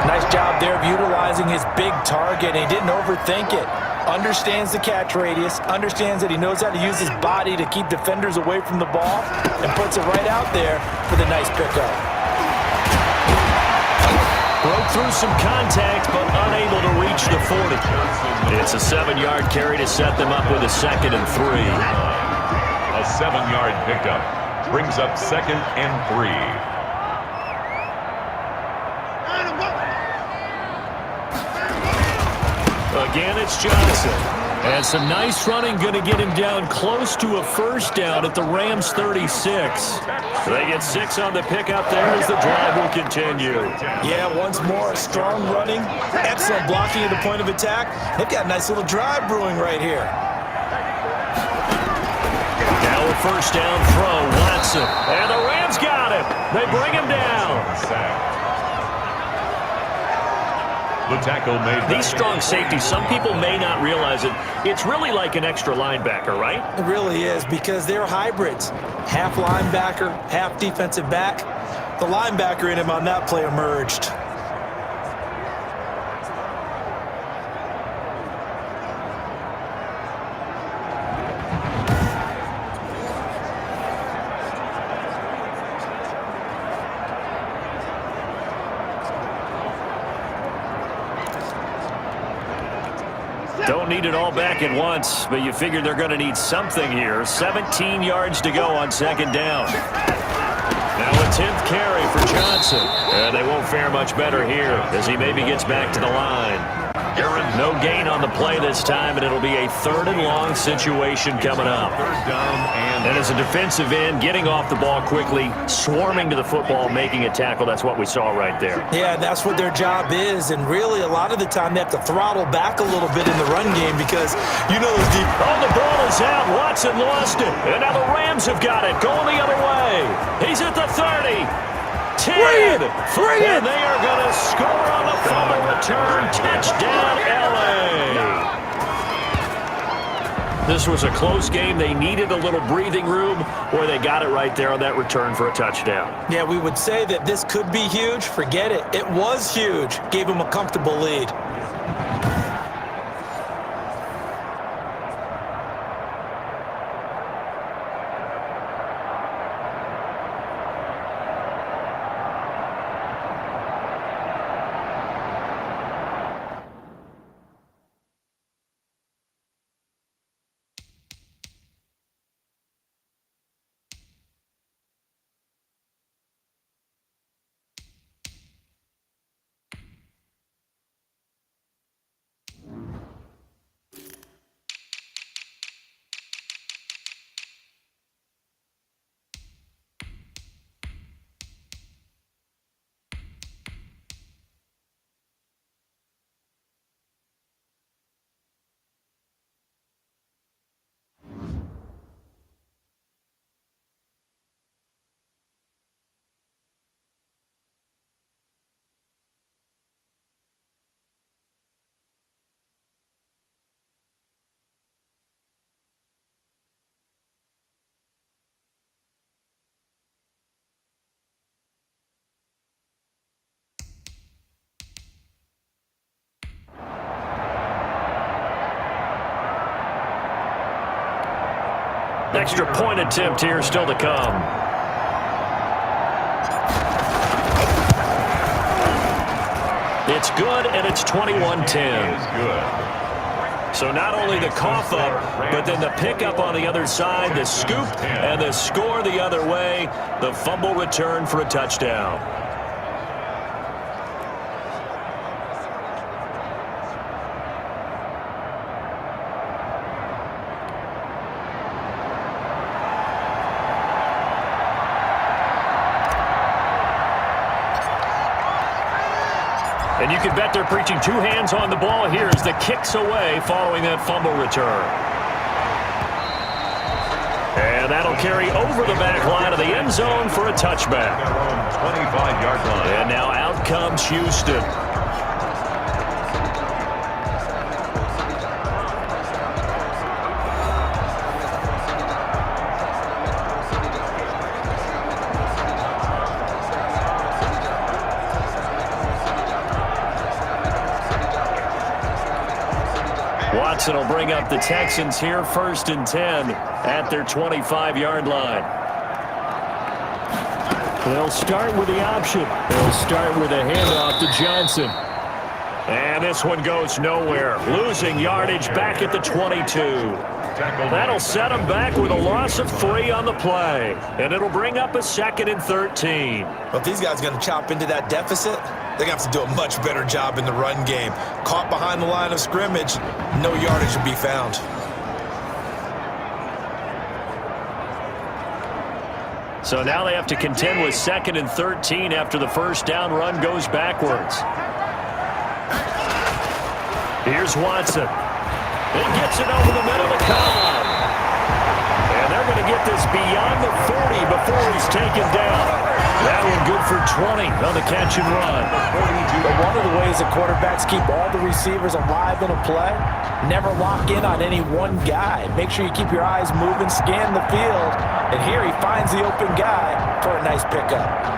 Nice job there of utilizing his big target. He didn't overthink it. Understands the catch radius, understands that he knows how to use his body to keep defenders away from the ball, and puts it right out there for the nice pickup. Broke through some contact, but unable to reach the 40. It's a 7-yard carry to set them up with a 2nd and 3. A 7-yard pickup brings up 2nd and 3. Again, it's Johnson. And some nice running, going to get him down close to a first down at the Rams 36. They get 6 on the pickup there as the drive will continue. Yeah, once more, strong running, excellent blocking at the point of attack. They've got a nice little drive brewing right here. Now a first down throw, Watson. And the Rams got him. They bring him down. The tackle made. These strong safeties, some people may not realize it. It's really like an extra linebacker, right? It really is, because they're hybrids. Half linebacker, half defensive back. The linebacker in him on that play emerged. Don't need it all back at once, but you figure they're going to need something here. 17 yards to go on second down. Now a 10th carry for Johnson. And they won't fare much better here as he maybe gets back to the line. No gain on the play this time, and it'll be a 3rd and long situation coming up. And as a defensive end, getting off the ball quickly, swarming to the football, making a tackle, that's what we saw right there. Yeah, that's what their job is, and really a lot of the time they have to throttle back a little bit in the run game because you know those deep. Oh, the ball is out. Watson lost it, and now the Rams have got it, going the other way. He's at the 30. 10, and they are going to score on the fumble return. Touchdown, LA. This was a close game. They needed a little breathing room, or they got it right there on that return for a touchdown. Yeah, we would say that this could be huge. Forget it. It was huge. Gave them a comfortable lead. Extra point attempt here still to come. It's good, and it's 21-10. So not only the cough up, but then the pickup on the other side, the scoop, and the score the other way. The fumble return for a touchdown. And you can bet they're preaching 2 hands on the ball here as the kick's away following that fumble return. And that'll carry over the back line of the end zone for a touchback. 25-yard line. And now out comes Houston. Watson will bring up the Texans here 1st and 10 at their 25-yard line. They'll start with the option. They'll start with a handoff to Johnson. And this one goes nowhere. Losing yardage back at the 22. That'll set them back with a loss of 3 on the play. And it'll bring up a 2nd and 13. Well, if these guys are going to chop into that deficit, they're going to have to do a much better job in the run game. Caught behind the line of scrimmage, no yardage to be found. So now they have to contend with 2nd and 13 after the first down run goes backwards. Here's Watson. He gets it over the middle of Cobb. And they're going to get this beyond the 40 before he's taken down. That one good for 20 on the catch and run. But one of the ways that quarterbacks keep all the receivers alive in a play, never lock in on any one guy. Make sure you keep your eyes moving, scan the field, and here he finds the open guy for a nice pickup.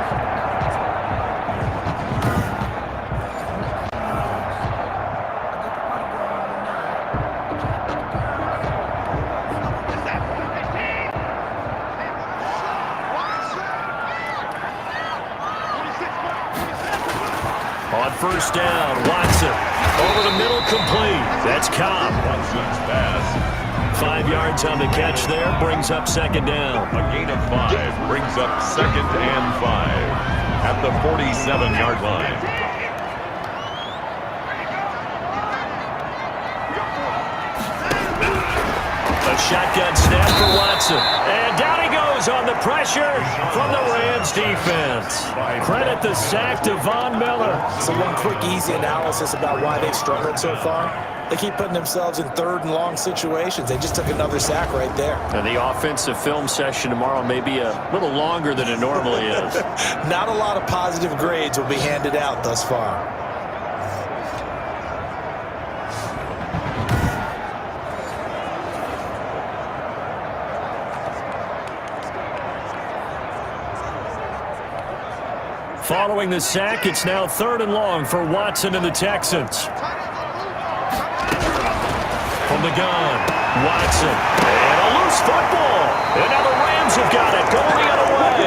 On first down, Watson. Over the middle, complete. That's Cobb. Watson's pass. 5 yards on the catch there, brings up second down. A gain of 5 brings up 2nd and 5 at the 47-yard line. A shotgun snap for Watson. And down he goes on the pressure from the Rams defense. Credit the sack to Von Miller. So one quick, easy analysis about why they've struggled so far. They keep putting themselves in 3rd and long situations. They just took another sack right there. And the offensive film session tomorrow may be a little longer than it normally is. Not a lot of positive grades will be handed out thus far. Following the sack, it's now 3rd and long for Watson and the Texans. From the gun, Watson. And a loose football. And now the Rams have got it going the other way.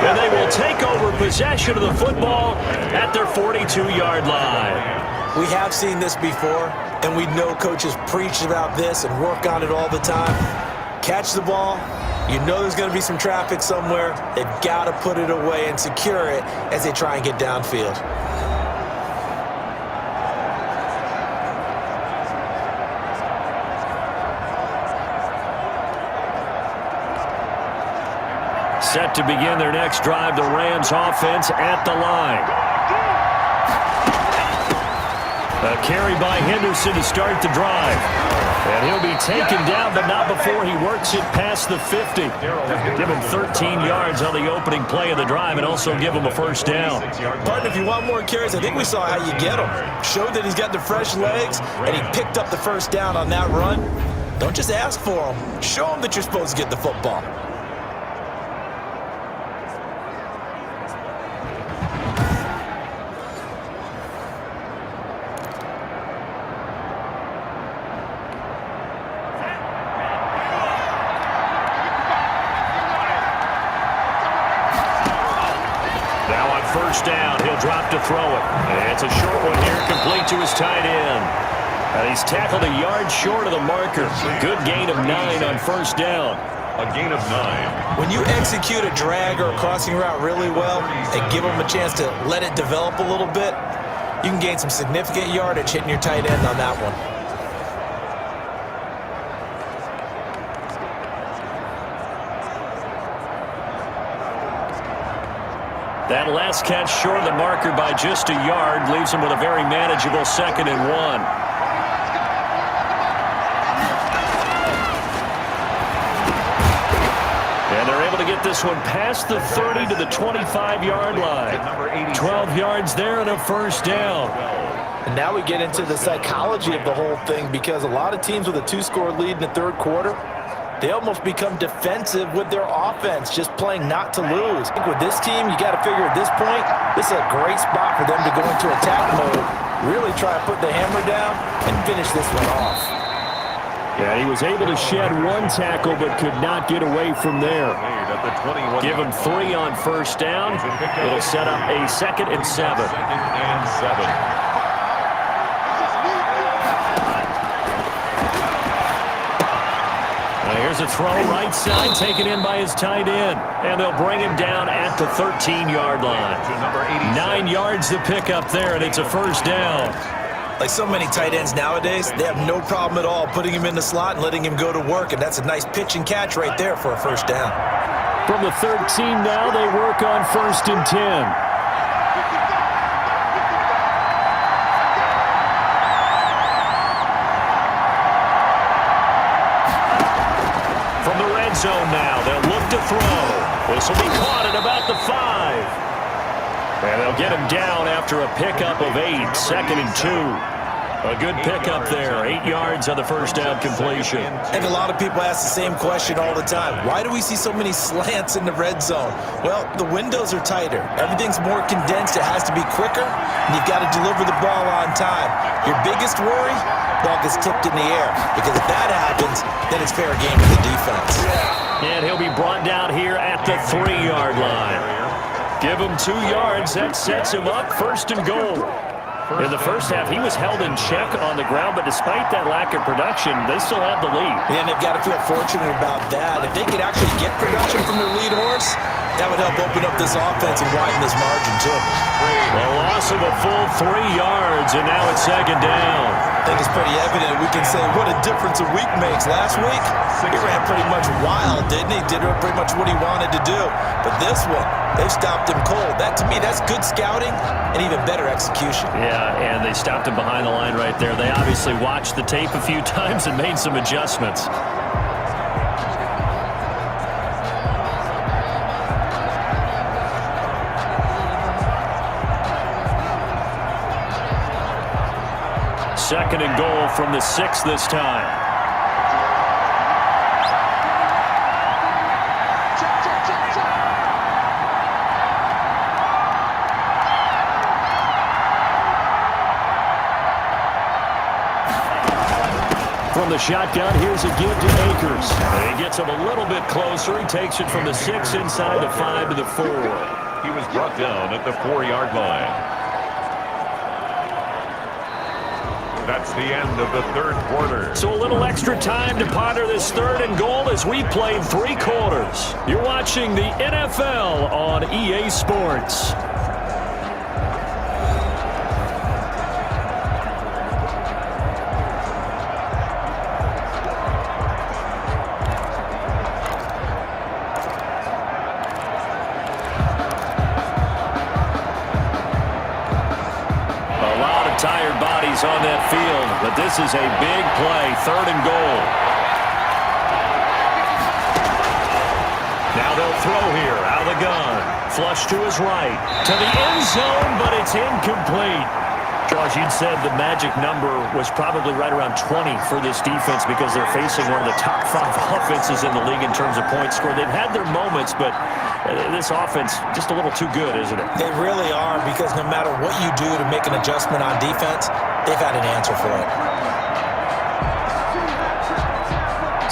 And they will take over possession of the football at their 42-yard line. We have seen this before, and we know coaches preach about this and work on it all the time. Catch the ball. You know there's going to be some traffic somewhere. They've got to put it away and secure it as they try and get downfield. Set to begin their next drive, the Rams offense at the line. A carry by Henderson to start the drive. And he'll be taken down, but not before he works it past the 50. Give him 13 yards on the opening play of the drive and also give him a first down. Partner, if you want more carries, I think we saw how you get him. Showed that he's got the fresh legs, and he picked up the first down on that run. Don't just ask for him. Show him that you're supposed to get the football. First down, he'll drop to throw it. And it's a short one here, complete to his tight end. And he's tackled a yard short of the marker. Good gain of 9 on first down. A gain of 9. When you execute a drag or a crossing route really well and give them a chance to let it develop a little bit, you can gain some significant yardage hitting your tight end on that one. That last catch short of the marker by just a yard leaves him with a very manageable 2nd and 1. And they're able to get this one past the 30 to the 25-yard line. 12 yards there and a first down. And now we get into the psychology of the whole thing, because a lot of teams with a 2-score lead in the 3rd quarter, they almost become defensive with their offense, just playing not to lose. I think with this team, you got to figure at this point, this is a great spot for them to go into attack mode, really try to put the hammer down and finish this one off. Yeah, he was able to shed 1 tackle but could not get away from there. Give him 3 on first down. It'll set up a 2nd and 7. 2nd and 7. Here's a throw right side, taken in by his tight end. And they'll bring him down at the 13-yard line. 9 yards to pick up there, and it's a first down. Like so many tight ends nowadays, they have no problem at all putting him in the slot and letting him go to work, and that's a nice pitch and catch right there for a first down. From the 13 now, they work on 1st and 10. Zone now. They'll look to throw. This will be caught at about the 5. And they'll get him down after a pickup of 8, 2nd and 2. A good pickup there, 8 yards on the first down completion. And a lot of people ask the same question all the time. Why do we see so many slants in the red zone? Well, the windows are tighter. Everything's more condensed. It has to be quicker, and you've got to deliver the ball on time. Your biggest worry? Ball gets tipped in the air. Because if that happens, then it's fair game for the defense. And he'll be brought down here at the 3-yard line. Give him 2 yards. That sets him up 1st and goal. In the first half, he was held in check on the ground, but despite that lack of production, they still have the lead. And they've got to feel fortunate about that. If they could actually get production from their lead horse, that would help open up this offense and widen this margin, too. A loss of a full 3 yards, and now it's 2nd down. I think it's pretty evident. We can say what a difference a week makes. Last week, he ran pretty much wild, didn't he? Did pretty much what he wanted to do. But this one, they've stopped him cold. That, to me, that's good scouting and even better execution. Yeah, and they stopped him behind the line right there. They obviously watched the tape a few times and made some adjustments. Second and goal from the 6 this time. From the shotgun, here's a give to Akers. And he gets him a little bit closer. He takes it from the 6 inside the 5 to the 4. He was brought down at the 4-yard line. That's the end of the 3rd quarter. So a little extra time to ponder this 3rd and goal as we played 3 quarters. You're watching the NFL on EA Sports. Tired bodies on that field, but this is a big play, 3rd and goal. Now they'll throw here, out of the gun. Flush to his right, to the end zone, but it's incomplete. Charles, you'd said the magic number was probably right around 20 for this defense because they're facing one of the top 5 offenses in the league in terms of points scored. They've had their moments, but this offense just a little too good, isn't it? They really are, because no matter what you do to make an adjustment on defense, they've had an answer for it.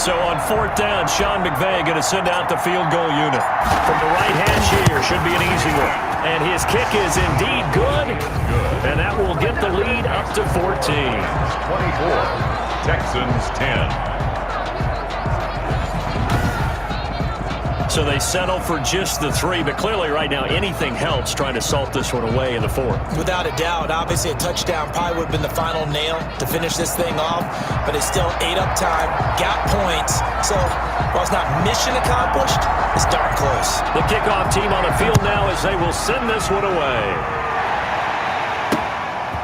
So on 4th down, Sean McVay going to send out the field goal unit. From the right hash here, should be an easy one. And his kick is indeed good. And that will get the lead up to 14. 24. Texans 10. So they settle for just the 3, but clearly right now anything helps trying to salt this one away in the 4th. Without a doubt, obviously a touchdown probably would have been the final nail to finish this thing off, but it's still ate up time, got points, so while it's not mission accomplished, it's darn close. The kickoff team on the field now as they will send this one away.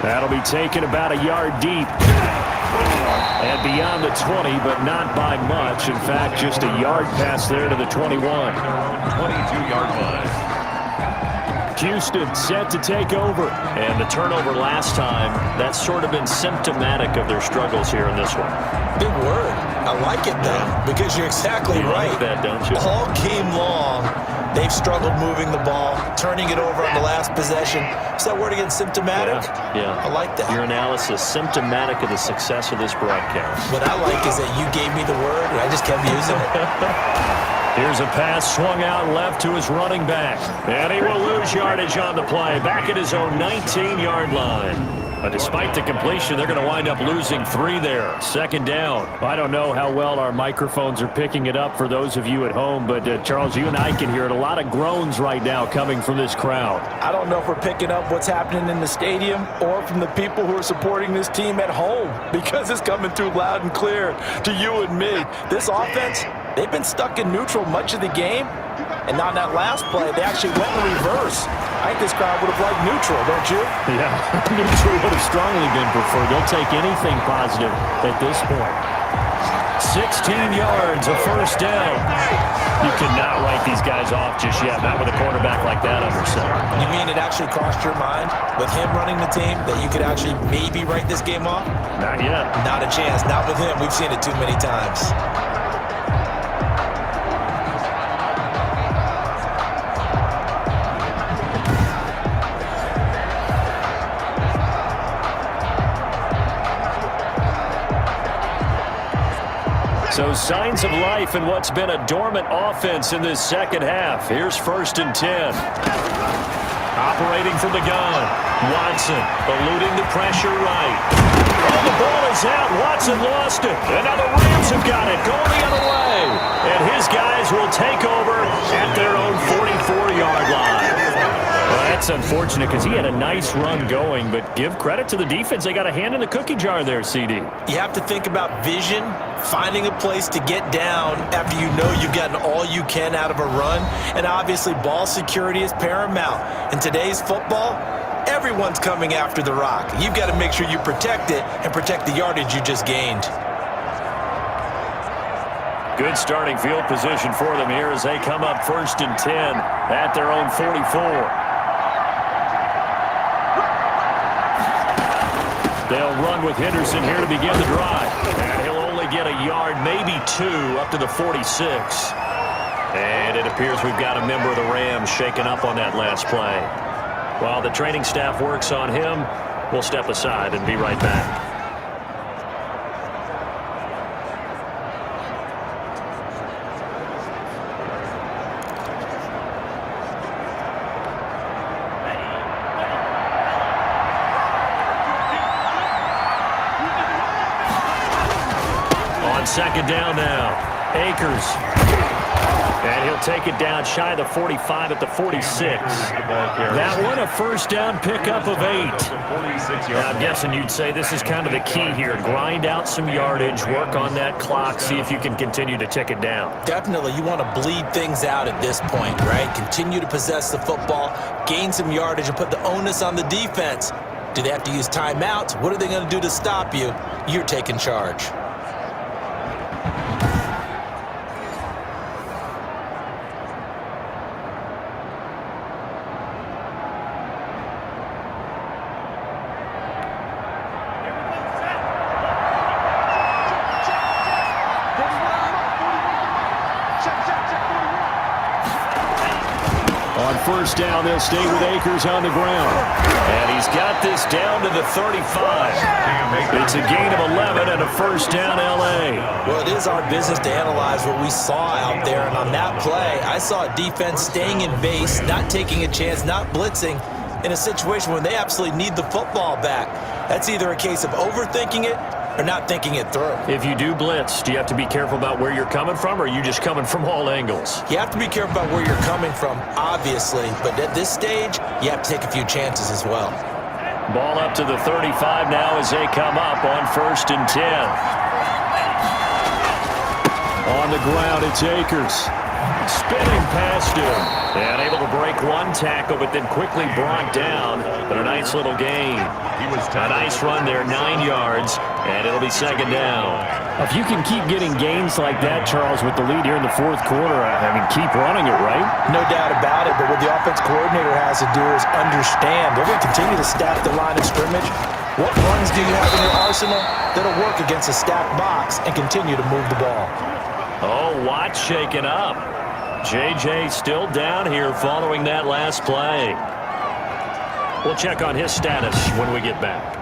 That'll be taken about a yard deep. And beyond the 20, but not by much. In fact, just a yard pass there to the 21. 22-yard line. Houston set to take over. And the turnover last time, that's sort of been symptomatic of their struggles here in this one. Big word. I like it, though, because you're exactly right. Like that, don't you? All game long, they've struggled moving the ball, turning it over on the last possession. Is that word again, symptomatic? Yeah. I like that. Your analysis, symptomatic of the success of this broadcast. What I like is that you gave me the word, and I just kept using it. Here's a pass swung out left to his running back. And he will lose yardage on the play. Back at his own 19-yard line. But despite the completion, they're going to wind up losing 3 there. 2nd down. I don't know how well our microphones are picking it up for those of you at home, but Charles, you and I can hear it. A lot of groans right now coming from this crowd. I don't know if we're picking up what's happening in the stadium or from the people who are supporting this team at home, because it's coming through loud and clear to you and me. This offense, they've been stuck in neutral much of the game, and on that last play, they actually went in reverse. I think this crowd would have liked neutral, don't you? Yeah, neutral would have strongly been preferred. They'll take anything positive at this point. 16 yards, a first down. You cannot write these guys off just yet, not with a quarterback like that under center. You mean it actually crossed your mind with him running the team that you could actually maybe write this game off? Not yet. Not a chance. Not with him. We've seen it too many times. So signs of life in what's been a dormant offense in this second half. Here's 1st and 10. Operating from the gun. Watson eluding the pressure right. Oh, the ball is out. Watson lost it. And now the Rams have got it going the other way. And his guys will take over at their own 44-yard line. Well, that's unfortunate because he had a nice run going, but give credit to the defense. They got a hand in the cookie jar there, CD. You have to think about vision, finding a place to get down after you know you've gotten all you can out of a run, and obviously ball security is paramount. In today's football, everyone's coming after the rock. You've got to make sure you protect it and protect the yardage you just gained. Good starting field position for them here as they come up 1st and 10 at their own 44. They'll run with Henderson here to begin the drive. And he'll only get a yard, maybe 2, up to the 46. And it appears we've got a member of the Rams shaken up on that last play. While the training staff works on him, we'll step aside and be right back. Second down now. Akers. And he'll take it down shy of the 45 at the 46. That one a first down pickup of 8. Now, I'm guessing you'd say this is kind of the key here. Grind out some yardage, work on that clock, see if you can continue to tick it down. Definitely. You want to bleed things out at this point, right? Continue to possess the football, gain some yardage, and put the onus on the defense. Do they have to use timeouts? What are they going to do to stop you? You're taking charge. First down, they'll stay with Akers on the ground. And he's got this down to the 35. It's a gain of 11 and a first down, L.A. Well, it is our business to analyze what we saw out there. And on that play, I saw a defense staying in base, not taking a chance, not blitzing in a situation when they absolutely need the football back. That's either a case of overthinking it or not thinking it through. If you do blitz, do you have to be careful about where you're coming from, or are you just coming from all angles? You have to be careful about where you're coming from, obviously, but at this stage, you have to take a few chances as well. Ball up to the 35 now as they come up on 1st and 10. On the ground, it's Akers. Spinning past him. And able to break one tackle, but then quickly brought down. But a nice little gain. A nice run there, 9 yards, and it'll be second down. If you can keep getting gains like that, Charles, with the lead here in the 4th quarter, I mean, keep running it, right? No doubt about it, but what the offense coordinator has to do is understand. They're going to continue to stack the line of scrimmage. What runs do you have in your arsenal that'll work against a stacked box and continue to move the ball? Oh, Watt shaken up. J.J. still down here following that last play. We'll check on his status when we get back.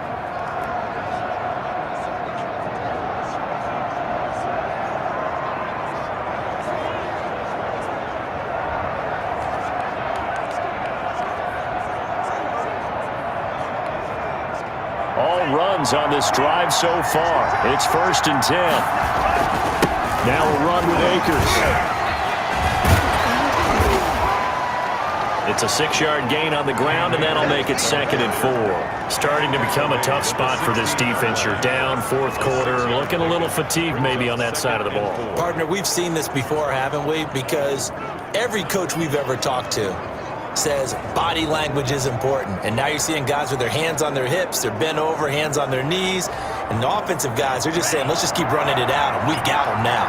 All runs on this drive so far. It's 1st and 10. Now a run with Akers. It's a 6-yard gain on the ground, and that'll make it 2nd and 4. Starting to become a tough spot for this defense. You're down 4th quarter, looking a little fatigued maybe on that side of the ball. Partner, we've seen this before, haven't we? Because every coach we've ever talked to says body language is important. And now you're seeing guys with their hands on their hips, they're bent over, hands on their knees. And the offensive guys, they're just saying, let's just keep running it out, and we got them now.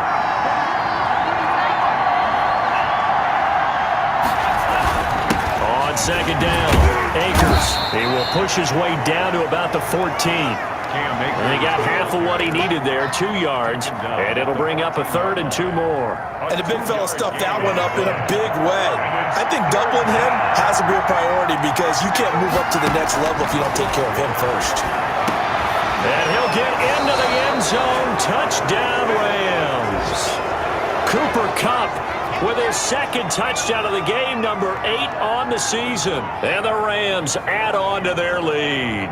On second down, Akers. He will push his way down to about the 14. And he got half of what he needed there, 2 yards, and it'll bring up a 3rd and 2 more. And the big fella stuffed that one up in a big way. I think doubling him has to be a priority because you can't move up to the next level if you don't take care of him first. And he'll get into the end zone. Touchdown, Rams. Cooper Kupp with his 2nd touchdown of the game, number 8 on the season. And the Rams add on to their lead.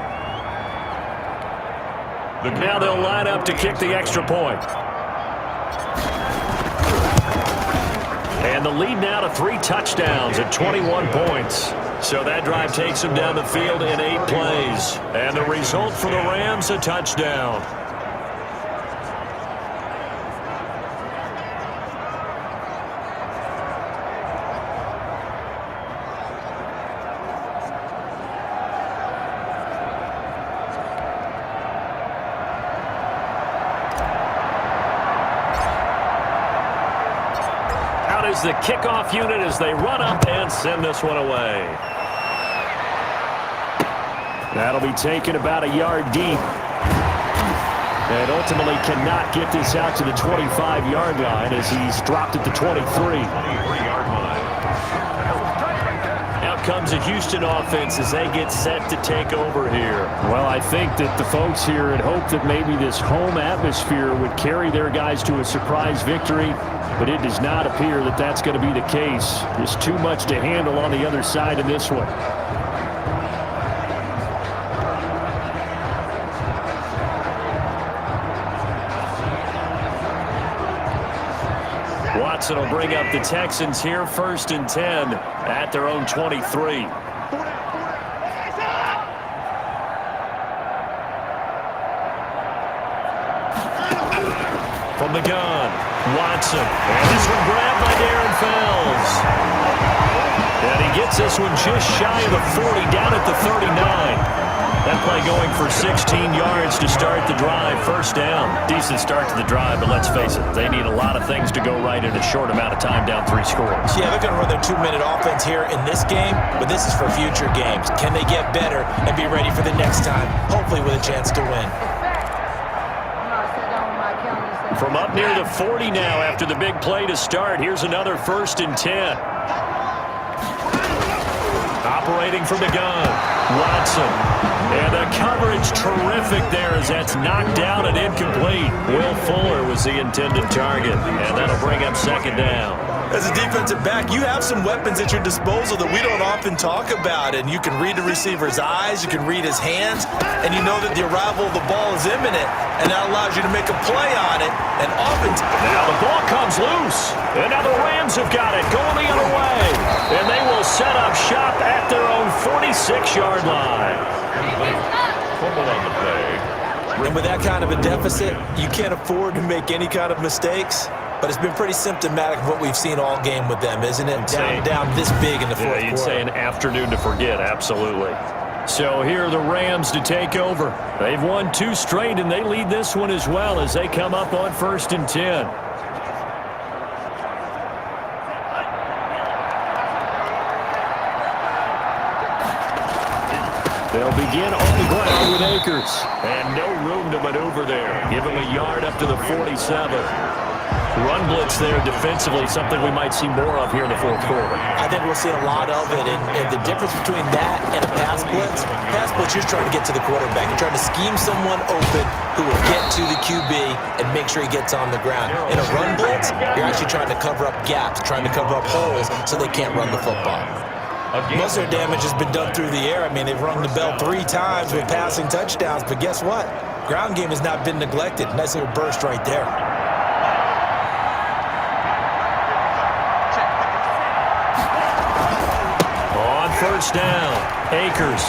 Now they'll line up to kick the extra point. And the lead now to 3 touchdowns at 21 points. So that drive takes them down the field in 8 plays. And the result for the Rams, a touchdown. Is the kickoff unit as they run up and send this one away. That'll be taken about a yard deep. And ultimately cannot get this out to the 25-yard line as he's dropped at the 23. Out comes the Houston offense as they get set to take over here. Well, I think that the folks here had hoped that maybe this home atmosphere would carry their guys to a surprise victory, but it does not appear that that's going to be the case. There's too much to handle on the other side of this one. Watson will bring up the Texans here, 1st and 10 at their own 23. From the gun, Watson. And this one grabbed by Darren Fells. And he gets this one just shy of the 40, down at the 39. That play going for 16 yards to start the drive. 1st down. Decent start to the drive, but let's face it, they need a lot of things to go right in a short amount of time, down 3 scores. Yeah, they're going to run their 2-minute offense here in this game, but this is for future games. Can they get better and be ready for the next time, hopefully with a chance to win? From up near the 40 now after the big play to start, here's another 1st and 10. Operating from the gun, Watson. And the coverage terrific there as that's knocked down and incomplete. Will Fuller was the intended target, and that'll bring up 2nd down. As a defensive back, you have some weapons at your disposal that we don't often talk about, and you can read the receiver's eyes, you can read his hands, and you know that the arrival of the ball is imminent, and that allows you to make a play on it, and often... Now the ball comes loose, and now the Rams have got it, going the other way, and they will set up shop at their own 46-yard line. Fumble on the play. And with that kind of a deficit, you can't afford to make any kind of mistakes. But it's been pretty symptomatic of what we've seen all game with them, isn't it? Down this big in the fourth quarter. You'd say an afternoon to forget, absolutely. So here are the Rams to take over. They've won 2 straight, and they lead this one as well as they come up on 1st and 10. They'll begin on the ground with Akers. And no room to maneuver there. Give him a yard up to the 47. Run blitz there defensively, something we might see more of here in the 4th quarter. I think we'll see a lot of it, and the difference between that and a pass blitz, you're trying to get to the quarterback. You're trying to scheme someone open who will get to the QB and make sure he gets on the ground. In a run blitz, you're actually trying to cover up gaps, trying to cover up holes so they can't run the football. Most of their damage has been done through the air. I mean, they've rung the bell 3 times with passing touchdowns, but guess what? Ground game has not been neglected. Nice little burst right there. On 1st down, Akers.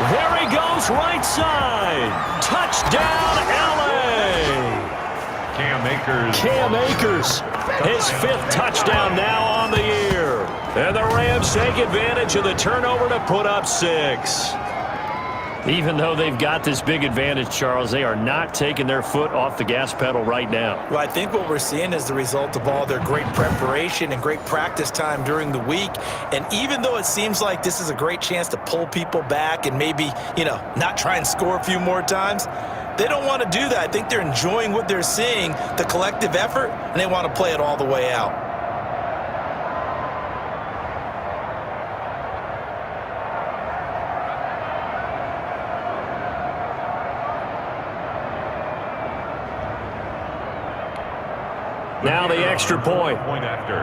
There he goes, right side. Touchdown, L.A. Cam Akers. Cam Akers, his 5th touchdown now on the year. And the Rams take advantage of the turnover to put up 6. Even though they've got this big advantage, Charles, they are not taking their foot off the gas pedal right now. Well, I think what we're seeing is the result of all their great preparation and great practice time during the week. And even though it seems like this is a great chance to pull people back and maybe, not try and score a few more times, they don't want to do that. I think they're enjoying what they're seeing, the collective effort, and they want to play it all the way out. Now the extra point. Point after.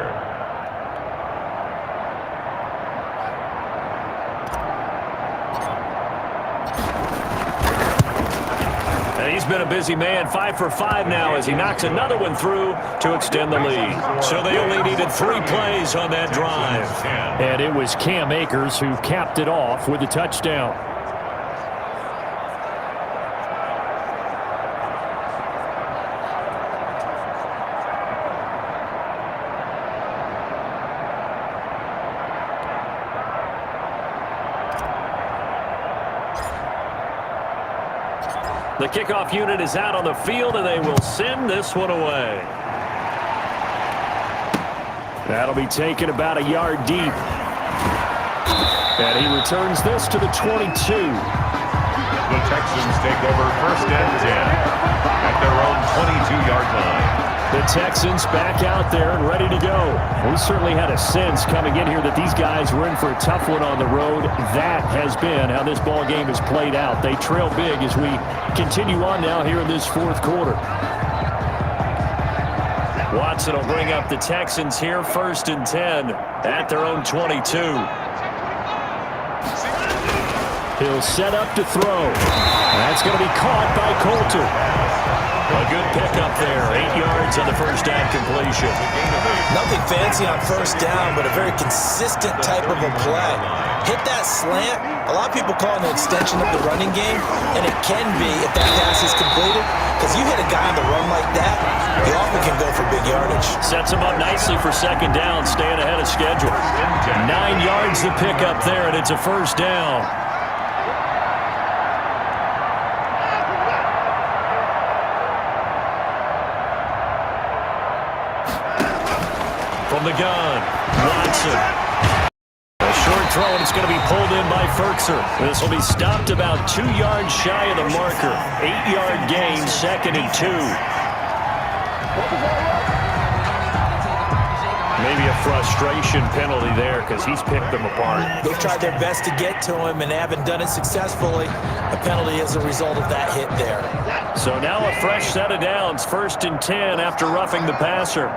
And he's been a busy man, 5 for 5 now as he knocks another one through to extend the lead. So they only needed 3 plays on that drive. And it was Cam Akers who capped it off with a touchdown. The kickoff unit is out on the field, and they will send this one away. That'll be taken about a yard deep. And he returns this to the 22. The Texans take over 1st and 10 at their own 22-yard line. The Texans back out there and ready to go. We certainly had a sense coming in here that these guys were in for a tough one on the road. That has been how this ball game has played out. They trail big as we continue on now here in this 4th quarter. Watson will bring up the Texans here, 1st and 10 at their own 22. He'll set up to throw. That's going to be caught by Coulter. A good pickup there, 8 yards on the first down completion. Nothing fancy on 1st down, but a very consistent type of a play. Hit that slant. A lot of people call it an extension of the running game, and it can be if that pass is completed, because you hit a guy on the run like that, he often can go for big yardage. Sets him up nicely for 2nd down, staying ahead of schedule. 9 yards to pick up there, and it's a 1st down. From the gun, Watson. A short throw, and it's going to be pulled in by Fertzer. This will be stopped about 2 yards shy of the marker. 8-yard gain, 2nd and 2. Maybe a frustration penalty there because he's picked them apart. They've tried their best to get to him and haven't done it successfully. A penalty is a result of that hit there. So now a fresh set of downs, 1st and 10 after roughing the passer.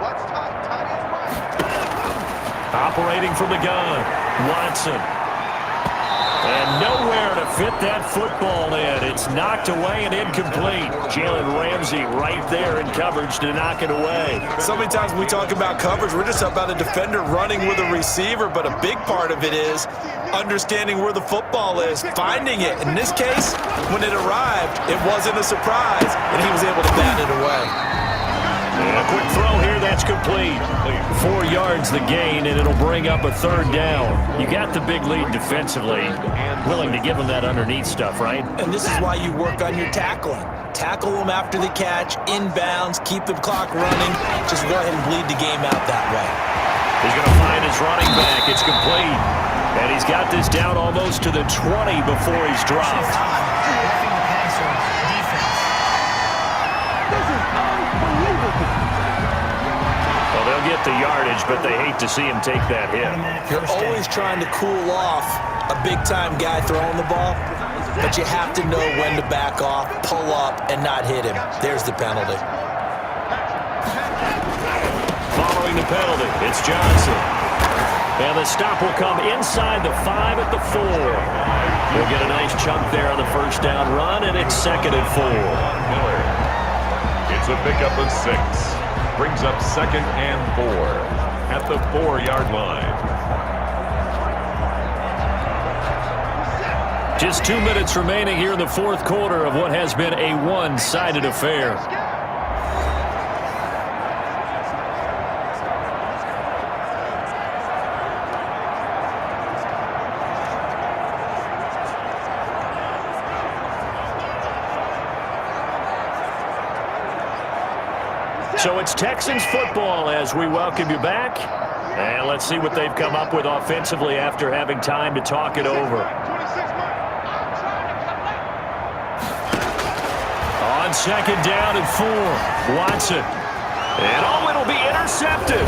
Operating from the gun, Watson. And nowhere to fit that football in. It's knocked away and incomplete. Jalen Ramsey right there in coverage to knock it away. So many times when we talk about coverage, we're just about a defender running with a receiver, but a big part of it is understanding where the football is, finding it. In this case, when it arrived, it wasn't a surprise, and he was able to bat it away. A quick throw here, that's complete. 4 yards the gain, and it'll bring up a 3rd down. You got the big lead defensively. Willing to give them that underneath stuff, right? And this is why you work on your tackling. Tackle them after the catch, inbounds, keep the clock running. Just go ahead and bleed the game out that way. He's going to find his running back. It's complete. And he's got this down almost to the 20 before he's dropped. Well, they'll get the yardage, but they hate to see him take that hit. You're always trying to cool off a big-time guy throwing the ball, but you have to know when to back off, pull up, and not hit him. There's the penalty. Following the penalty, it's Johnson. And the stop will come inside the 5 at the 4. We'll get a nice chunk there on the 1st down run, and it's 2nd and 4. It's a pickup of 6. Brings up 2nd and 4 at the 4-yard line. Just 2 minutes remaining here in the 4th quarter of what has been a one-sided affair. So it's Texans football as we welcome you back. And let's see what they've come up with offensively after having time to talk it over. On second down and 4, Watson. And it'll be intercepted.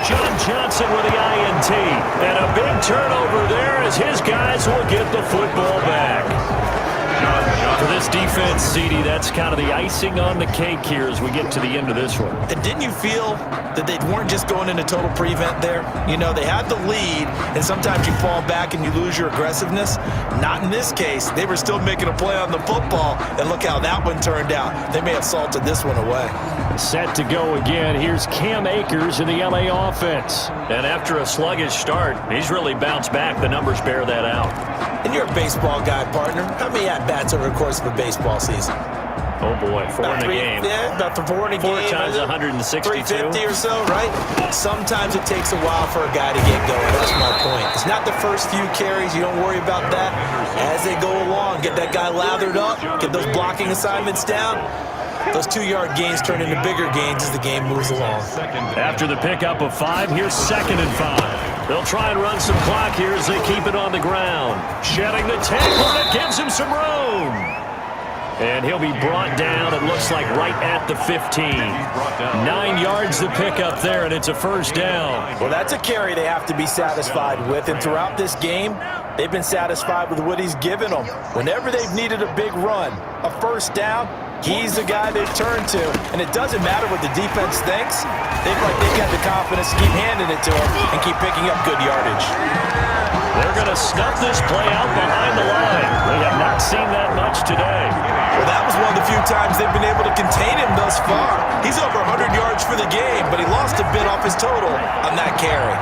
John Johnson with the INT. And a big turnover there as his guys will get the football back. For this defense, CD, that's kind of the icing on the cake here as we get to the end of this one. And didn't you feel that they weren't just going into total prevent there? You know, they had the lead, and sometimes you fall back and you lose your aggressiveness. Not in this case. They were still making a play on the football, and look how that one turned out. They may have salted this one away. Set to go again. Here's Cam Akers in the LA offense. And after a sluggish start, he's really bounced back. The numbers bear that out. And you're a baseball guy, partner. How many at-bats over the course of a baseball season? Oh, boy, 4 in the game. Yeah, about 4 in a game. 4 times 162. 350 or so, right? Sometimes it takes a while for a guy to get going. That's my point. It's not the first few carries. You don't worry about that. As they go along, get that guy lathered up, get those blocking assignments down. Those 2-yard gains turn into bigger gains as the game moves along. After the pickup of 5, here's 2nd and 5. They'll try and run some clock here as they keep it on the ground. Shedding the tackle that gives him some room. And he'll be brought down, it looks like, right at the 15. 9 yards to pick up there, and it's a first down. Well, that's a carry they have to be satisfied with. And throughout this game, they've been satisfied with what he's given them. Whenever they've needed a big run, a first down, he's the guy they've turned to. And it doesn't matter what the defense thinks. They've got the confidence to keep handing it to him and keep picking up good yardage. They're going to snuff this play out behind the line. We have not seen that much today. Well, that was one of the few times they've been able to contain him thus far. He's over 100 yards for the game, but he lost a bit off his total on that carry.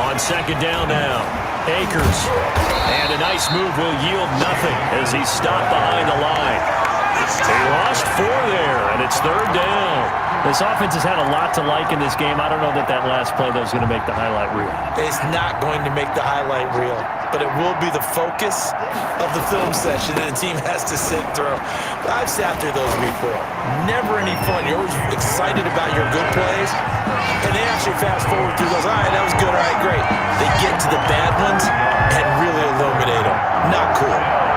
On second down now, Akers. And a nice move will yield nothing as he's stopped behind the line. He lost 4 there, and it's 3rd down. This offense has had a lot to like in this game. I don't know that last play, though, is going to make the highlight reel. It's not going to make the highlight reel, but it will be the focus of the film session that the team has to sit through. I've sat through those before. Never any fun. You're always excited about your good plays, and they actually fast forward through those. All right, that was good. All right, great. They get to the bad ones and really illuminate them. Not cool.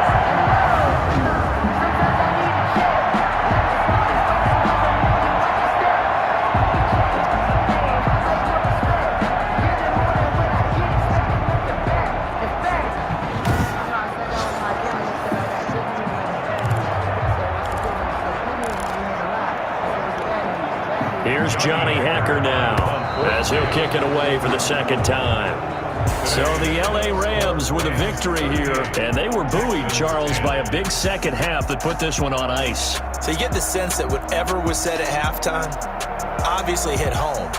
Here's Johnny Hecker now as he'll kick it away for the 2nd time. So the LA Rams with a victory here, and they were buoyed, Charles, by a big second half that put this one on ice. So you get the sense that whatever was said at halftime obviously hit home.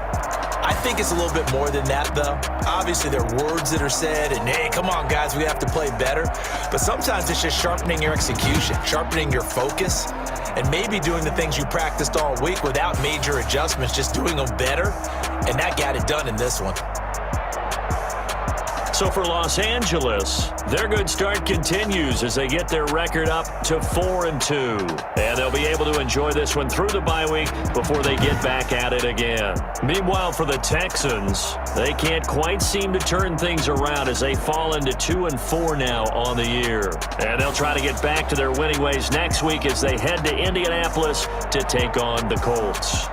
I think it's a little bit more than that, though. Obviously, there are words that are said, and hey, come on, guys, we have to play better. But sometimes it's just sharpening your execution, sharpening your focus, and maybe doing the things you practiced all week without major adjustments, just doing them better. And that got it done in this one. So for Los Angeles, their good start continues as they get their record up to 4-2. And they'll be able to enjoy this one through the bye week before they get back at it again. Meanwhile, for the Texans, they can't quite seem to turn things around as they fall into 2-4 now on the year. And they'll try to get back to their winning ways next week as they head to Indianapolis to take on the Colts.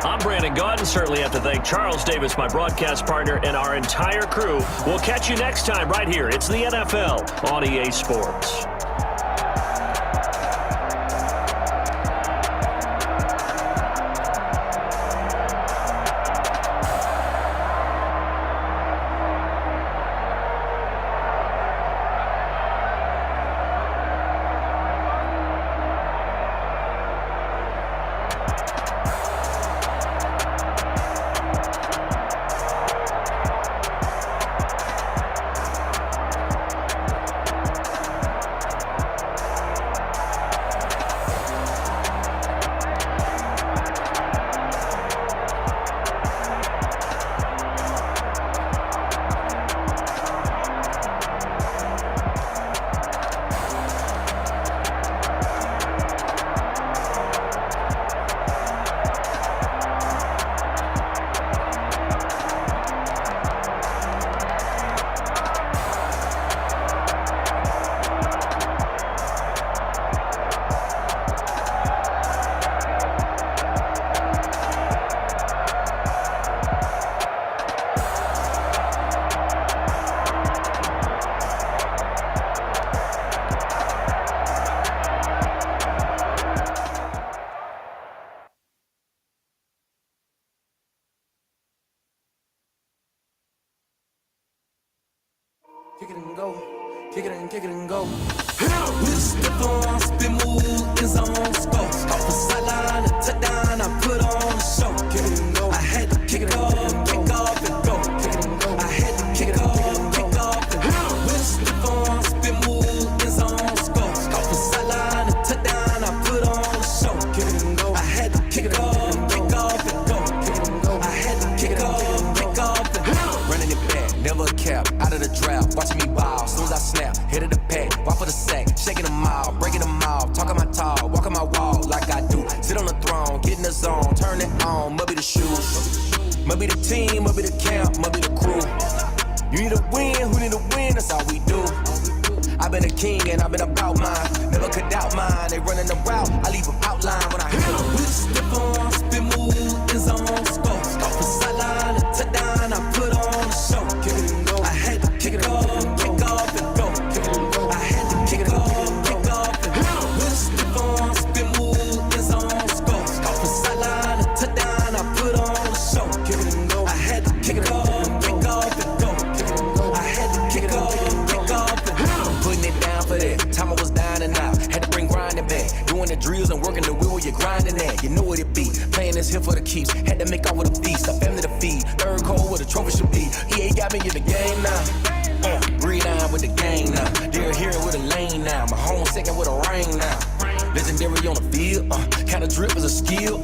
I'm Brandon Gaudin. Certainly have to thank Charles Davis, my broadcast partner, and our entire crew. We'll catch you next time right here. It's the NFL on EA Sports. Kick it and go. Kick it and go. We just step on, spin, move, in zone, score. Off the sideline, a touchdown, I put on the show. Kick it and go. I had to kick it off, kick off and go. Kick it and go. I had to kick it off, kick off and go. We just step on, spin, move, in zone, score. Off the sideline, a touchdown, I put on the show. Kick it and go. I had to kick it off, kick off and go. Kick it and go. I had to kick it off, kick off and go. Running it back, never a cap, out of the draft, watching me ball. Soon as I snap, hit of the pack, walk for the sack, shaking them all, breaking them all, talking my tall, walking my wall like I do. Sit on the throne, get in the zone, turn it on, must be the shoes, must be the team, must be the camp, must be the crew. You need a win, who need a win, that's all we do. I've been a king and I've been about mine, never could doubt mine. They running the route, I leave them outline when I hit them. We step on, spin, move, in zone, score. Off the sideline, a touchdown, I put on the show. Kick it and go. I had to kick it off, kick off and go. Kick it and go. I had to kick it off, kick off and go. We step on, spin, move, in zone, score. Off the sideline, a touchdown, I put on the show. Kick it and go. I had to kick it off, kick off and go. Kick it and go. I had to kick it off, kick off and go. Putting it down for that. Time I was down and out. Had to bring grinding back. Doing the drills and working the wheel where you're grinding at. You know what it be. Playing this here for the keeps. Had to make out with a feast. A family to feed. Third cold where the trophy should be. EA got me in the game now. Breathe on with the game now. They're here with a lane now. My home second with a ring now. Legendary on the field, kinda drip is a skill,